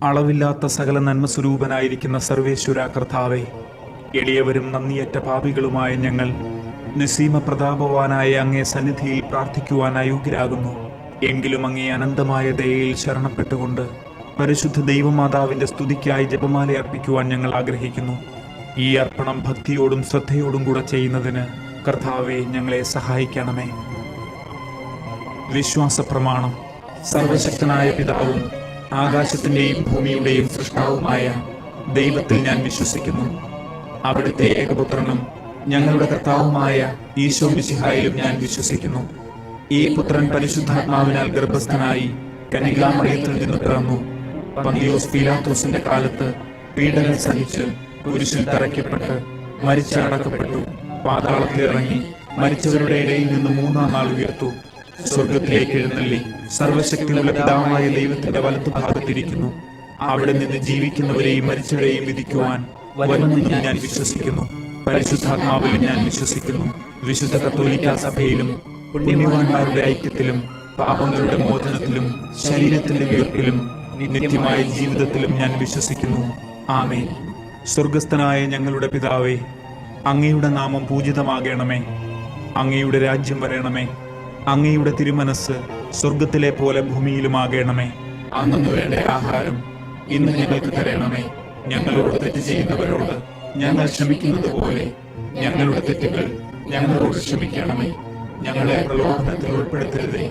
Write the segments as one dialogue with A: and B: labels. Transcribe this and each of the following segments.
A: അളവില്ലാത്ത സകല നന്മസ്വരൂപനായിരിക്കുന്ന സർവേശ്വര കർത്താവേ, എളിയവരും നന്ദിയറ്റ പാപികളുമായ ഞങ്ങൾ നിസ്സീമ പ്രതാപവാനായ അങ്ങേ സന്നിധിയിൽ പ്രാർത്ഥിക്കുവാൻ അയോഗ്യരാകുന്നു. എങ്കിലും അങ്ങേ അനന്തമായ ദയയിൽ ശരണപ്പെട്ടുകൊണ്ട് പരിശുദ്ധ ദൈവമാതാവിന്റെ സ്തുതിക്കായി ജപമാല അർപ്പിക്കുവാൻ ഞങ്ങൾ ആഗ്രഹിക്കുന്നു. ഈ അർപ്പണം ഭക്തിയോടും ശ്രദ്ധയോടും കൂടെ ചെയ്യുന്നതിന് കർത്താവെ ഞങ്ങളെ സഹായിക്കണമേ. വിശ്വാസ പ്രമാണം. സർവശക്തനായ പിതാവും ആകാശത്തിന്റെയും ഭൂമിയുടെയും സൃഷ്ടാവുമായ ദൈവത്തിൽ ഞാൻ വിശ്വസിക്കുന്നു. അവിടുത്തെ ഏകപുത്രനും ഞങ്ങളുടെ കർത്താവുമായ ഈശോ മിശിഹായിലും ഞാൻ വിശ്വസിക്കുന്നു. ഈ പുത്രൻ പരിശുദ്ധാത്മാവിനാൽ ഗർഭസ്ഥനായി കന്യകാമറിയത്തിൽ നിന്ന് പിറന്നു. പന്തിയോസ് പീലാത്തോസിന്റെ കാലത്ത് പീഡനം സഹിച്ച് കുരിശിൽ തറയ്ക്കപ്പെട്ട് മരിച്ച് അടക്കപ്പെട്ടു. പാതാളത്തിലിറങ്ങി മരിച്ചവരുടെ ഇടയിൽ നിന്ന് മൂന്നാം നാൾ ഉയർത്തു. സ്വർഗത്തിലേക്ക് എഴുന്നള്ളി സർവശക്തിയുള്ള പിതാവായ ദൈവത്തിന്റെ വലത്തുഭാഗത്തിരിക്കുന്നു. അവിടെ നിന്ന് ജീവിക്കുന്നവരെയും മരിച്ചവരെയും വിധിക്കുവാൻ വരുമെന്ന് ഞാൻ വിശ്വസിക്കുന്നു. പരിശുദ്ധാത്മാവിലും ഞാൻ വിശ്വസിക്കുന്നു. വിശുദ്ധ കത്തോലിക്കാ സഭയിലും പുണ്യവാന്മാരുടെ ഐക്യത്തിലും പാപങ്ങളുടെ മോചനത്തിലും ശരീരത്തിന്റെ ഉയർപ്പിലും നിത്യമായ ജീവിതത്തിലും ഞാൻ വിശ്വസിക്കുന്നു. ആമേൻ. സ്വർഗസ്ഥനായ ഞങ്ങളുടെ പിതാവേ, അങ്ങയുടെ നാമം പൂജിതമാകണമേ. അങ്ങയുടെ രാജ്യം വരണമേ. അങ്ങയുടെ തിരുമനസ് സ്വർഗത്തിലെ പോലെ ഭൂമിയിലുമാകണമേ. അന്നു വേണ്ട ആഹാരം ഇന്ന് ഞങ്ങൾക്ക് തരണമേ. ഞങ്ങളോട് തെറ്റ് ചെയ്യുന്നവരോട് ഞങ്ങൾ ക്ഷമിക്കുന്നത് പോലെ ഞങ്ങളുടെ തെറ്റുകൾ ഞങ്ങളോട് ക്ഷമിക്കണമേ. ഞങ്ങളെ പ്രലോഭനത്തിൽ ഉൾപ്പെടുത്തരുതേ,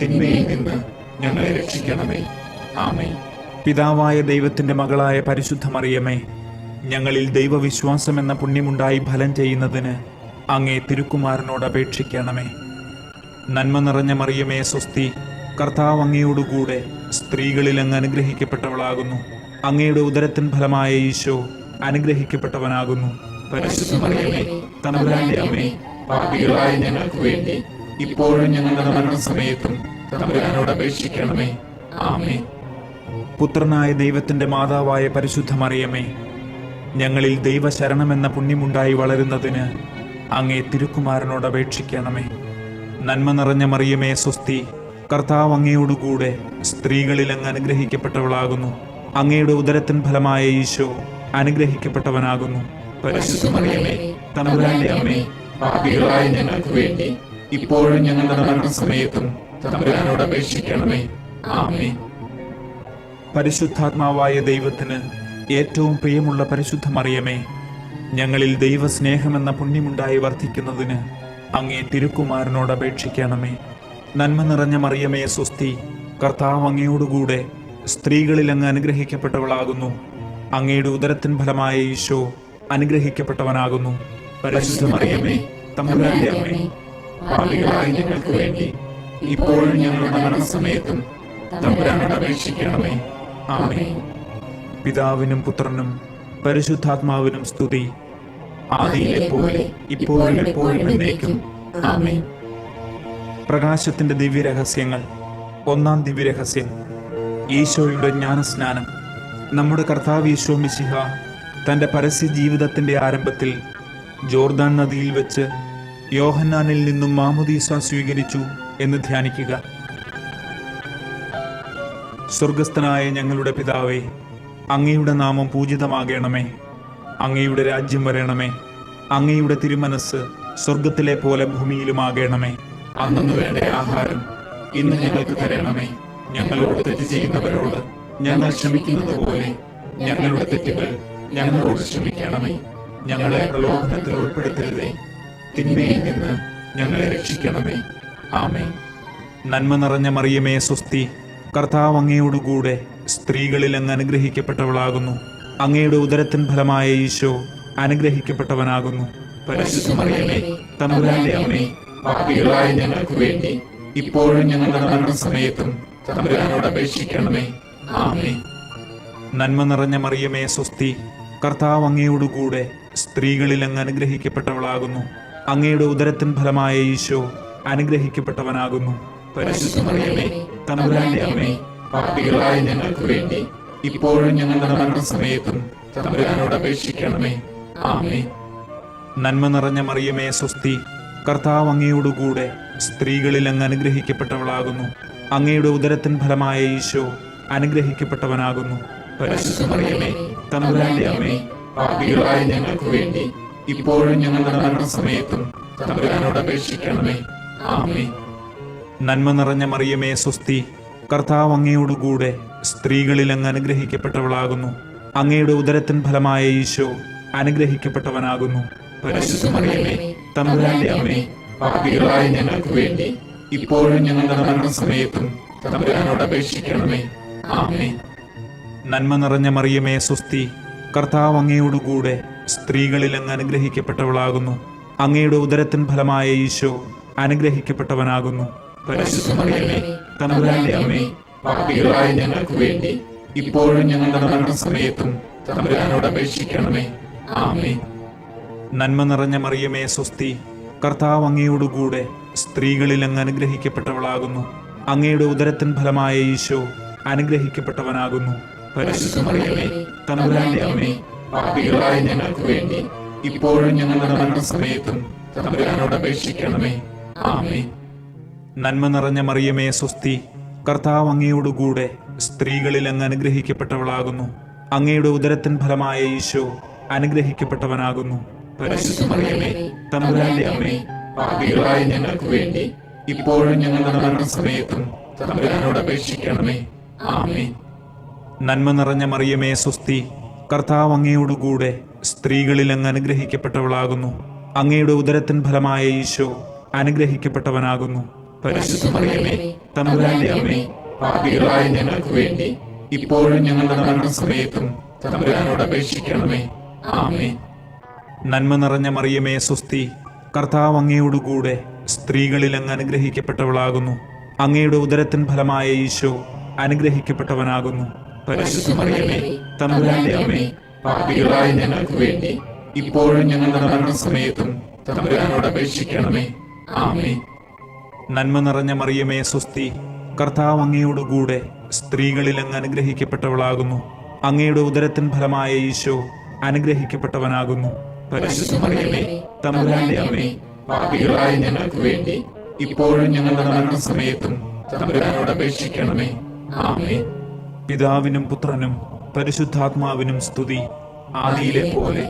A: തിന്മയിൽ നിന്ന് ഞങ്ങളെ രക്ഷിക്കണമേ. ആമേൻ. പിതാവായ ദൈവത്തിന്റെ മകളായ പരിശുദ്ധ മറിയമേ, ഞങ്ങളിൽ ദൈവവിശ്വാസം എന്ന പുണ്യമുണ്ടായി ഫലം ചെയ്യുന്നതിന് അങ്ങേ തിരുക്കുമാരനോട് അപേക്ഷിക്കണമേ. നന്മ നിറഞ്ഞ മറിയമേ സ്വസ്തി, കർത്താവ് അങ്ങയോടുകൂടെ സ്ത്രീകളിൽ അങ്ങ് അനുഗ്രഹിക്കപ്പെട്ടവളാകുന്നു. അങ്ങയുടെ ഉദരത്തിൻ ഫലമായ ഈശോ അനുഗ്രഹിക്കപ്പെട്ടവനാകുന്നു. പരിശുദ്ധ മറിയമേ, തമ്പുരാന്റെ അമ്മേ, പാപികളായ ഞങ്ങൾക്ക് വേണ്ടി ഇപ്പോഴും ഞങ്ങളുടെ മരണസമയത്തും തമ്പുരാനോട് അപേക്ഷിക്കണമേ. ആമേൻ. പുത്രനായ ദൈവത്തിന്റെ മാതാവായ പരിശുദ്ധ മറിയമേ, ഞങ്ങളിൽ ദൈവശരണമെന്ന പുണ്യമുണ്ടായി വളരുന്നതിന് അങ്ങേ തിരുക്കുമാരനോട് അപേക്ഷിക്കണമേ. നന്മ നിറഞ്ഞ മറിയമേ സ്വസ്തി, കർത്താവ് അങ്ങയോടുകൂടെ സ്ത്രീകളിൽ അങ്ങ് അനുഗ്രഹിക്കപ്പെട്ടവളാകുന്നു. അങ്ങയുടെ ഉദരത്തിൻ ഫലമായ ഈശോ അനുഗ്രഹിക്കപ്പെട്ടവനാകുന്നു. പരിശുദ്ധ മറിയമേ, തമ്പുരാന്റെ അമ്മേ, പാപികളായ ഞങ്ങൾക്ക് വേണ്ടി ഇപ്പോഴും ഞങ്ങളുടെ മരണസമയത്തും തമ്പുരാനോട് അപേക്ഷിക്കണമേ. ആമേൻ. പരിശുദ്ധാത്മാവായ ദൈവത്തിന് ഏറ്റവും പ്രിയമുള്ള പരിശുദ്ധ മറിയമേ, ഞങ്ങളിൽ ദൈവസ്നേഹമെന്ന പുണ്യമുണ്ടായി വർദ്ധിക്കുന്നതിന് അങ്ങേ തിരുക്കുമാരനോട് അപേക്ഷിക്കണമേ. നന്മ നിറഞ്ഞ മറിയമേ സ്വസ്തി, കർത്താവ് അങ്ങയോടുകൂടെ സ്ത്രീകളിൽ അങ്ങ് അനുഗ്രഹിക്കപ്പെട്ടവളാകുന്നു. അങ്ങയുടെ ഉദരത്തിൻ ഫലമായ ഈശോ അനുഗ്രഹിക്കപ്പെട്ടവനാകുന്നു. പരിശുദ്ധ മറിയമേ, തമ്പുരാന്റെ അമ്മേ, പാപികളായ ഞങ്ങൾക്ക് വേണ്ടി ഇപ്പോഴും ഞങ്ങളുടെ മരണസമയത്തും തമ്പുരാനോട് അപേക്ഷിക്കണമേ. ആമേൻ. പിതാവിനും പുത്രനും പരിശുദ്ധാത്മാവിനും സ്തുതി, ആദിയിലെ പോലെ ഇപ്പോഴും എപ്പോഴും എന്നേക്കും. ആമേൻ. പ്രകാശത്തിന്റെ ദിവ്യരഹസ്യങ്ങൾ. ഒന്നാം ദിവ്യരഹസ്യം, ഈശോയുടെ ജ്ഞാനസ്നാനം. നമ്മുടെ കർത്താവ് ഈശോ മിശിഹ തന്റെ പരസ്യ ജീവിതത്തിന്റെ ആരംഭത്തിൽ ജോർദാൻ നദിയിൽ വെച്ച് യോഹന്നാനിൽ നിന്നും മാമോദീസ സ്വീകരിച്ചു എന്ന് ധ്യാനിക്കുക. സ്വർഗസ്ഥനായ ഞങ്ങളുടെ പിതാവേ, അങ്ങയുടെ നാമം പൂജിതമാകണമേ. അങ്ങയുടെ രാജ്യം വരണമേ. അങ്ങയുടെ തിരുമനസ് സ്വർഗത്തിലെ പോലെ ഭൂമിയിലുമാകണമേ. അന്നു വേണ്ട ആഹാരം ഇന്ന് ഞങ്ങൾക്ക് തരണമേ. ഞങ്ങളോട് തെറ്റ് ചെയ്യുന്നവരോട് ഞങ്ങൾ ക്ഷമിക്കുന്നത് പോലെ ഞങ്ങളുടെ തെറ്റുകൾ ഞങ്ങളോട് ക്ഷമിക്കണമേ. ഞങ്ങളെ പ്രലോഭനത്തിൽ ഉൾപ്പെടുത്തരുതേ, തിന്മയിൽ നിന്ന് ഞങ്ങളെ രക്ഷിക്കണമേ. ആമേൻ. നന്മ നിറഞ്ഞ മറിയമേ സ്വസ്തി, കർത്താവ് അങ്ങയോടുകൂടെ സ്ത്രീകളിൽ അങ്ങ് അനുഗ്രഹിക്കപ്പെട്ടവളാകുന്നു. അങ്ങയുടെ ഉദരത്തിൻ ഫലമായ ഈശോ അനുഗ്രഹിക്കപ്പെട്ടവനാകുന്നു. പരിശുദ്ധ മറിയമേ, തമ്പുരാന്റെ അമ്മേ, പാപികളായ ഞങ്ങൾക്ക് വേണ്ടി ഇപ്പോഴും ഞങ്ങളുടെ മരണസമയത്തും തമ്പുരാനോട് അപേക്ഷിക്കണമേ. ആമേൻ. നന്മ നിറഞ്ഞ മറിയമേ സ്വസ്തി, കർത്താവ് അങ്ങയോടുകൂടെ സ്ത്രീകളിൽ അങ്ങ് അനുഗ്രഹിക്കപ്പെട്ടവളാകുന്നു. അങ്ങയുടെ ഉദരത്തിൻ ഫലമായ ഈശോ അനുഗ്രഹിക്കപ്പെട്ടവനാകുന്നു. പരിശുദ്ധ മറിയമേ, തമ്പുരാന്റെ അമ്മേ, പാപികളായ ഞങ്ങൾക്ക് വേണ്ടി ഇപ്പോഴും ഞങ്ങളുടെ മരണസമയത്തും തമ്പുരാനോട് അപേക്ഷിക്കണമേ. ആമേൻ. നന്മ നിറഞ്ഞ മറിയമേ സ്വസ്തി, കർത്താവ് അങ്ങയോടുകൂടെ സ്ത്രീകളിൽ അങ്ങ് അനുഗ്രഹിക്കപ്പെട്ടവളാകുന്നു. അങ്ങയുടെ ഉദരത്തിൻ ഫലമായ ഈശോ അനുഗ്രഹിക്കപ്പെട്ടവനാകുന്നു. പരിശുദ്ധ മറിയമേ തമ്പുരാന്റെ അമ്മേ, പാപികളായ ഞങ്ങൾക്ക് വേണ്ടി ഇപ്പോഴും ഞങ്ങളുടെ മരണസമയത്തും തമ്പുരാനോട് അപേക്ഷിക്കണമേ. ആമേൻ. നന്മ നിറഞ്ഞ മറിയമേ സ്വസ്തി, കർത്താവ് അങ്ങയോടുകൂടെ സ്ത്രീകളിൽ അങ്ങ് അനുഗ്രഹിക്കപ്പെട്ടവളാകുന്നു. അങ്ങയുടെ ഉദരത്തിൻ ഫലമായ ഈശോ അനുഗ്രഹിക്കപ്പെട്ടവനാകുന്നു. പരിശുദ്ധ മറിയമേ തമ്പുരാന്റെ അമ്മേ, പാപികളായ ഞങ്ങൾക്ക് വേണ്ടി ഇപ്പോഴും ഞങ്ങളുടെ മരണസമയത്തും തമ്പുരാനോട് അപേക്ഷിക്കണമേ. ആമേൻ. നന്മ നിറഞ്ഞ മറിയമേ സ്വസ്തി, കർത്താവ് അങ്ങയോടുകൂടെ സ്ത്രീകളിൽ അങ്ങ് അനുഗ്രഹിക്കപ്പെട്ടവളാകുന്നു. അങ്ങയുടെ ഉദരത്തിൻ ഫലമായ ഈശോ അനുഗ്രഹിക്കപ്പെട്ടവനാകുന്നു. പരിശുദ്ധ മറിയമേ തമ്പുരാന്റെ അമ്മേ, പാപികളായ ഞങ്ങൾക്ക് വേണ്ടി ഇപ്പോഴും ഞങ്ങളുടെ മരണസമയത്തും തമ്പുരാനോട് അപേക്ഷിക്കണമേ. ആമേൻ. നന്മ നിറഞ്ഞ മറിയമേ സ്വസ്തി, കർത്താവ് അങ്ങയോടുകൂടെ സ്ത്രീകളിൽ അങ്ങ് അനുഗ്രഹിക്കപ്പെട്ടവളാകുന്നു. അങ്ങയുടെ ഉദരത്തിൻ ഫലമായ ഈശോ അനുഗ്രഹിക്കപ്പെട്ടവനാകുന്നു. പരിശുദ്ധ മറിയമേ തമ്പുരാന്റെ അമ്മേ, പാപികളായ ഞങ്ങൾക്ക് വേണ്ടി ഇപ്പോഴും ഞങ്ങളുടെ മരണസമയത്തും തമ്പുരാനോട് അപേക്ഷിക്കണമേ. ആമേൻ. നന്മ നിറഞ്ഞ മറിയമേ സ്വസ്തി, കർത്താവ് അങ്ങയോടുകൂടെ സ്ത്രീകളിൽ അങ്ങ് അനുഗ്രഹിക്കപ്പെട്ടവളാകുന്നു. അങ്ങയുടെ ഉദരത്തിൻ ഫലമായ ഈശോ അനുഗ്രഹിക്കപ്പെട്ടവനാകുന്നു. പരിശുദ്ധ മറിയമേ തമ്പുരാന്റെ അമ്മേ, പാപികളായ ഞങ്ങൾക്ക് വേണ്ടി ഇപ്പോഴും ഞങ്ങളുടെ മരണസമയത്തും തമ്പുരാനോട് അപേക്ഷിക്കണമേ. ആമേൻ. നന്മ നിറഞ്ഞ മറിയമേ സ്വസ്തി, കർത്താവ് അങ്ങയോടുകൂടെ സ്ത്രീകളിൽ അങ്ങ് അനുഗ്രഹിക്കപ്പെട്ടവളാകുന്നു. അങ്ങയുടെ ഉദരത്തിൻ ഫലമായ ഈശോ അനുഗ്രഹിക്കപ്പെട്ടവനാകുന്നു. പരിശുദ്ധ മറിയമേ തമ്പുരാന്റെ അമ്മേ, പാപികളായ ഞങ്ങൾക്ക് വേണ്ടി ഇപ്പോഴും ഞങ്ങളുടെ മരണസമയത്തും തമ്പുരാനോട് അപേക്ഷിക്കണമേ. ആമേൻ. നന്മ നിറഞ്ഞ മറിയമേ സ്വസ്തി, കർത്താവ് അങ്ങയോടുകൂടെ സ്ത്രീകളിൽ അങ്ങ് അനുഗ്രഹിക്കപ്പെട്ടവളാകുന്നു. അങ്ങയുടെ ഉദരത്തിൻ ഫലമായ ഈശോ അനുഗ്രഹിക്കപ്പെട്ടവനാകുന്നു. പരിശുദ്ധ മറിയമേ തമ്പുരാന്റെ അമ്മേ, പാപികളായ ഞങ്ങൾക്ക് വേണ്ടി ഇപ്പോഴും ഞങ്ങളുടെ മരണസമയത്തും തമ്പുരാനോട് അപേക്ഷിക്കണമേ. ആമേൻ. നന്മ നിറഞ്ഞ മറിയമേ സ്വസ്തി, കർത്താവ് അങ്ങയോടുകൂടെ സ്ത്രീകളിൽ അങ്ങ് അനുഗ്രഹിക്കപ്പെട്ടവളാകുന്നു. അങ്ങയുടെ ഉദരത്തിൻ ഫലമായ ഈശോ അനുഗ്രഹിക്കപ്പെട്ടവനാകുന്നു. പരിശുദ്ധ മറിയമേ തമ്പുരാന്റെ അമ്മേ, പാപികളായ ഞങ്ങൾക്ക് വേണ്ടി ഇപ്പോഴും ഞങ്ങളുടെ മരണസമയത്തും തമ്പുരാനോട് അപേക്ഷിക്കണമേ. ആമേൻ. പിതാവിനും പുത്രനും പരിശുദ്ധാത്മാവിനും സ്തുതി, ആദിയിലെ പോലെ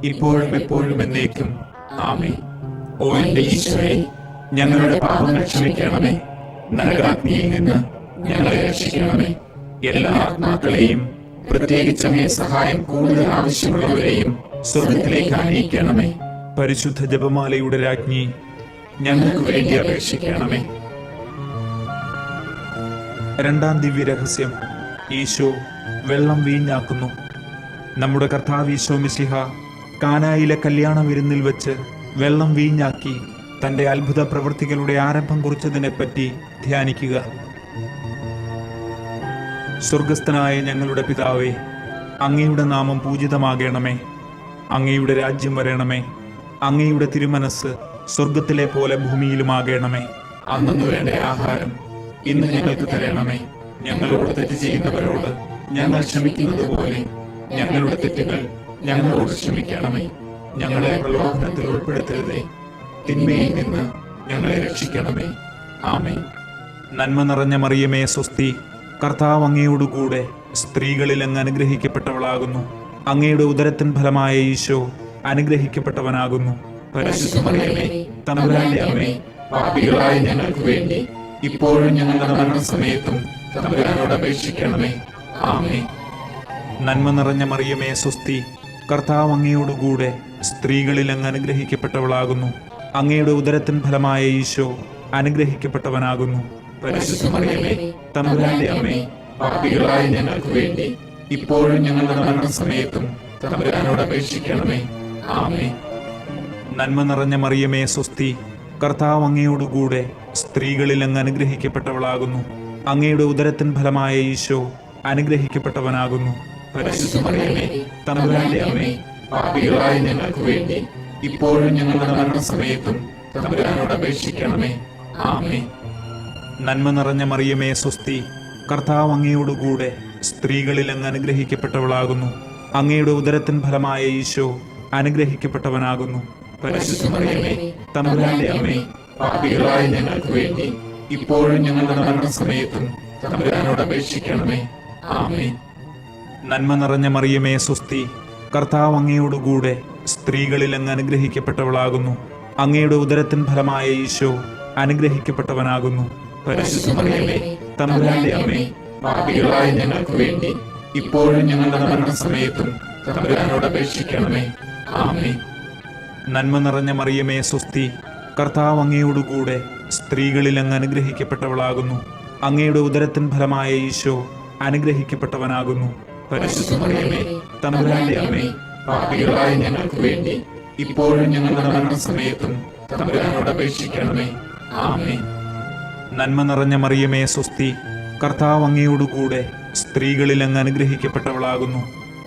A: ഇപ്പോഴും എപ്പോഴും എന്നേക്കും. ആമേൻ. ഓ എന്റെ ഈശോയെ, ഞങ്ങളുടെ പാപങ്ങൾ ക്ഷമിക്കണമേ. നരകാഗ്നിയിൽ നിന്ന് ഞങ്ങളെ രക്ഷിക്കണമേ. എല്ലാ ആത്മാക്കളെയും, പ്രത്യേകിച്ച് അങ്ങേ സഹായം കൂടുതൽ ആവശ്യമുള്ളവരെയും സ്വർഗത്തിലേക്ക് ആനയിക്കണമേ. പരിശുദ്ധ ജപമാലയുടെ രാജ്ഞി, ഞങ്ങൾക്ക് വേണ്ടി അപേക്ഷിക്കണമേ. രണ്ടാം ദിവ്യരഹസ്യം, ഈശോ വെള്ളം വീഞ്ഞാക്കുന്നു. നമ്മുടെ കർത്താവ് ഈശോ മിശിഹ കാനായിലെ കല്യാണ വിരുന്നിൽ വെച്ച് വെള്ളം വീഞ്ഞാക്കി തന്റെ അത്ഭുത പ്രവൃത്തികളുടെ ആരംഭം കുറിച്ചതിനെപ്പറ്റി ധ്യാനിക്കുക. സ്വർഗസ്ഥനായ ഞങ്ങളുടെ പിതാവേ, അങ്ങയുടെ നാമം പൂജിതമാകണമേ. അങ്ങയുടെ രാജ്യം വരണമേ. അങ്ങയുടെ തിരുമനസ് സ്വർഗത്തിലെ പോലെ ഭൂമിയിലുമാകണമേ. അന്നു വേണ്ട ആഹാരം ഇന്ന് ഞങ്ങൾക്ക് തരണമേ. ഞങ്ങളോട് തെറ്റ് ചെയ്യുന്നവരോട് ഞങ്ങൾ ക്ഷമിക്കുന്നത് പോലെ ഞങ്ങളുടെ തെറ്റുകൾ ഞങ്ങളോട് ക്ഷമിക്കണമേ. ഞങ്ങളെ പ്രലോഭനത്തിൽ ഉൾപ്പെടുത്തരുതേ, തിന്മയിൽ നിന്ന് ഞങ്ങളെ രക്ഷിക്കണമേ. ആമേൻ. നന്മ നിറഞ്ഞ മറിയമേ സ്വസ്തി, കർത്താവ് അങ്ങയോടുകൂടെ സ്ത്രീകളിൽ അങ്ങ് അനുഗ്രഹിക്കപ്പെട്ടവളാകുന്നു. അങ്ങയുടെ ഉദരത്തിൻ ഫലമായ ഈശോ അനുഗ്രഹിക്കപ്പെട്ടവനാകുന്നു. പരിശുദ്ധ മറിയമേ തമ്പുരാന്റെ അമ്മേ, പാപികളായ ഞങ്ങൾക്ക് വേണ്ടി ഇപ്പോഴും ഞങ്ങളുടെ മരണസമയത്തും തമ്പുരാനോട് അപേക്ഷിക്കണമേ. ആമേൻ. നന്മ നിറഞ്ഞ മറിയമേ സ്വസ്തി, കർത്താവ് അങ്ങയോടുകൂടെ സ്ത്രീകളിൽ അങ്ങ് അനുഗ്രഹിക്കപ്പെട്ടവളാകുന്നു. അങ്ങയുടെ ഉദരത്തിൻ ഫലമായ ഈശോ അനുഗ്രഹിക്കപ്പെട്ടവനാകുന്നു. പരിശുദ്ധ മറിയമേ തമ്പുരാന്റെ അമ്മേ, പാപികളായ ഞങ്ങൾക്ക് വേണ്ടി ഇപ്പോഴും ഞങ്ങളുടെ മരണസമയത്തും തമ്പുരാനോട് അപേക്ഷിക്കണമേ. ആമേൻ. നന്മ നിറഞ്ഞ മറിയമേ സ്വസ്തി, കർത്താവ് അങ്ങയോടുകൂടെ സ്ത്രീകളിൽ അങ്ങ് അനുഗ്രഹിക്കപ്പെട്ടവളാകുന്നു. അങ്ങയുടെ ഉദരത്തിൻ ഫലമായ ഈശോ അനുഗ്രഹിക്കപ്പെട്ടവനാകുന്നു. പരിശുദ്ധ മറിയമേ തമ്പുരാന്റെ അമ്മേ, പാപികളായ ഞങ്ങൾക്ക് വേണ്ടി ഇപ്പോഴും ഞങ്ങളുടെ മരണസമയത്തും തമ്പുരാനോട് അപേക്ഷിക്കണമേ. ആമേൻ. നന്മ നിറഞ്ഞ മറിയമേ സ്വസ്തി, കർത്താവ് അങ്ങയോടുകൂടെ സ്ത്രീകളിൽ അങ്ങ് അനുഗ്രഹിക്കപ്പെട്ടവളാകുന്നു. അങ്ങയുടെ ഉദരത്തിൻ ഫലമായ ഈശോ അനുഗ്രഹിക്കപ്പെട്ടവനാകുന്നു. പരിശുദ്ധ മറിയമേ തമ്പുരാന്റെ അമ്മേ, പാപികളായ ഞങ്ങൾക്ക് വേണ്ടി ഇപ്പോഴും ഞങ്ങളുടെ മരണസമയത്തും തമ്പുരാനോട് അപേക്ഷിക്കണമേ. ആമേൻ. നന്മ നിറഞ്ഞ മറിയമേ സ്വസ്തി, കർത്താവ് അങ്ങയോടുകൂടെ സ്ത്രീകളിൽ അങ്ങ് അനുഗ്രഹിക്കപ്പെട്ടവളാകുന്നു. അങ്ങയുടെ ഉദരത്തിൻ ഫലമായ ഈശോ അനുഗ്രഹിക്കപ്പെട്ടവനാകുന്നു.
B: പരിശുദ്ധ മറിയമേ, തമ്പുരാന്റെ അമ്മേ, പാപികളായ ഞങ്ങൾക്ക് വേണ്ടി ഇപ്പോഴും ഞങ്ങളുടെ മരണസമയത്തും തമ്പുരാനോട് അപേക്ഷിക്കണമേ. ആമേൻ.
A: നന്മ നിറഞ്ഞ മറിയമേ സ്വസ്തി, കർത്താവ് അങ്ങയോടുകൂടെ സ്ത്രീകളിൽ അങ്ങ് അനുഗ്രഹിക്കപ്പെട്ടവളാകുന്നു. അങ്ങയുടെ ഉദരത്തിൻ ഫലമായ ഈശോ അനുഗ്രഹിക്കപ്പെട്ടവനാകുന്നു.
B: പരിശുദ്ധ മറിയമേ, തമ്പുരാന്റെ അമ്മേ, പാപികളായ ഞങ്ങൾക്ക് വേണ്ടി ഇപ്പോഴും ഞങ്ങളുടെ മരണസമയത്തും തമ്പുരാനോട് അപേക്ഷിക്കണമേ. ആമേൻ.
A: നന്മ നിറഞ്ഞ മറിയമേ സ്വസ്തി, കർത്താവ് അങ്ങയോടുകൂടെ സ്ത്രീകളിൽ അങ്ങ് അനുഗ്രഹിക്കപ്പെട്ടവളാകുന്നു.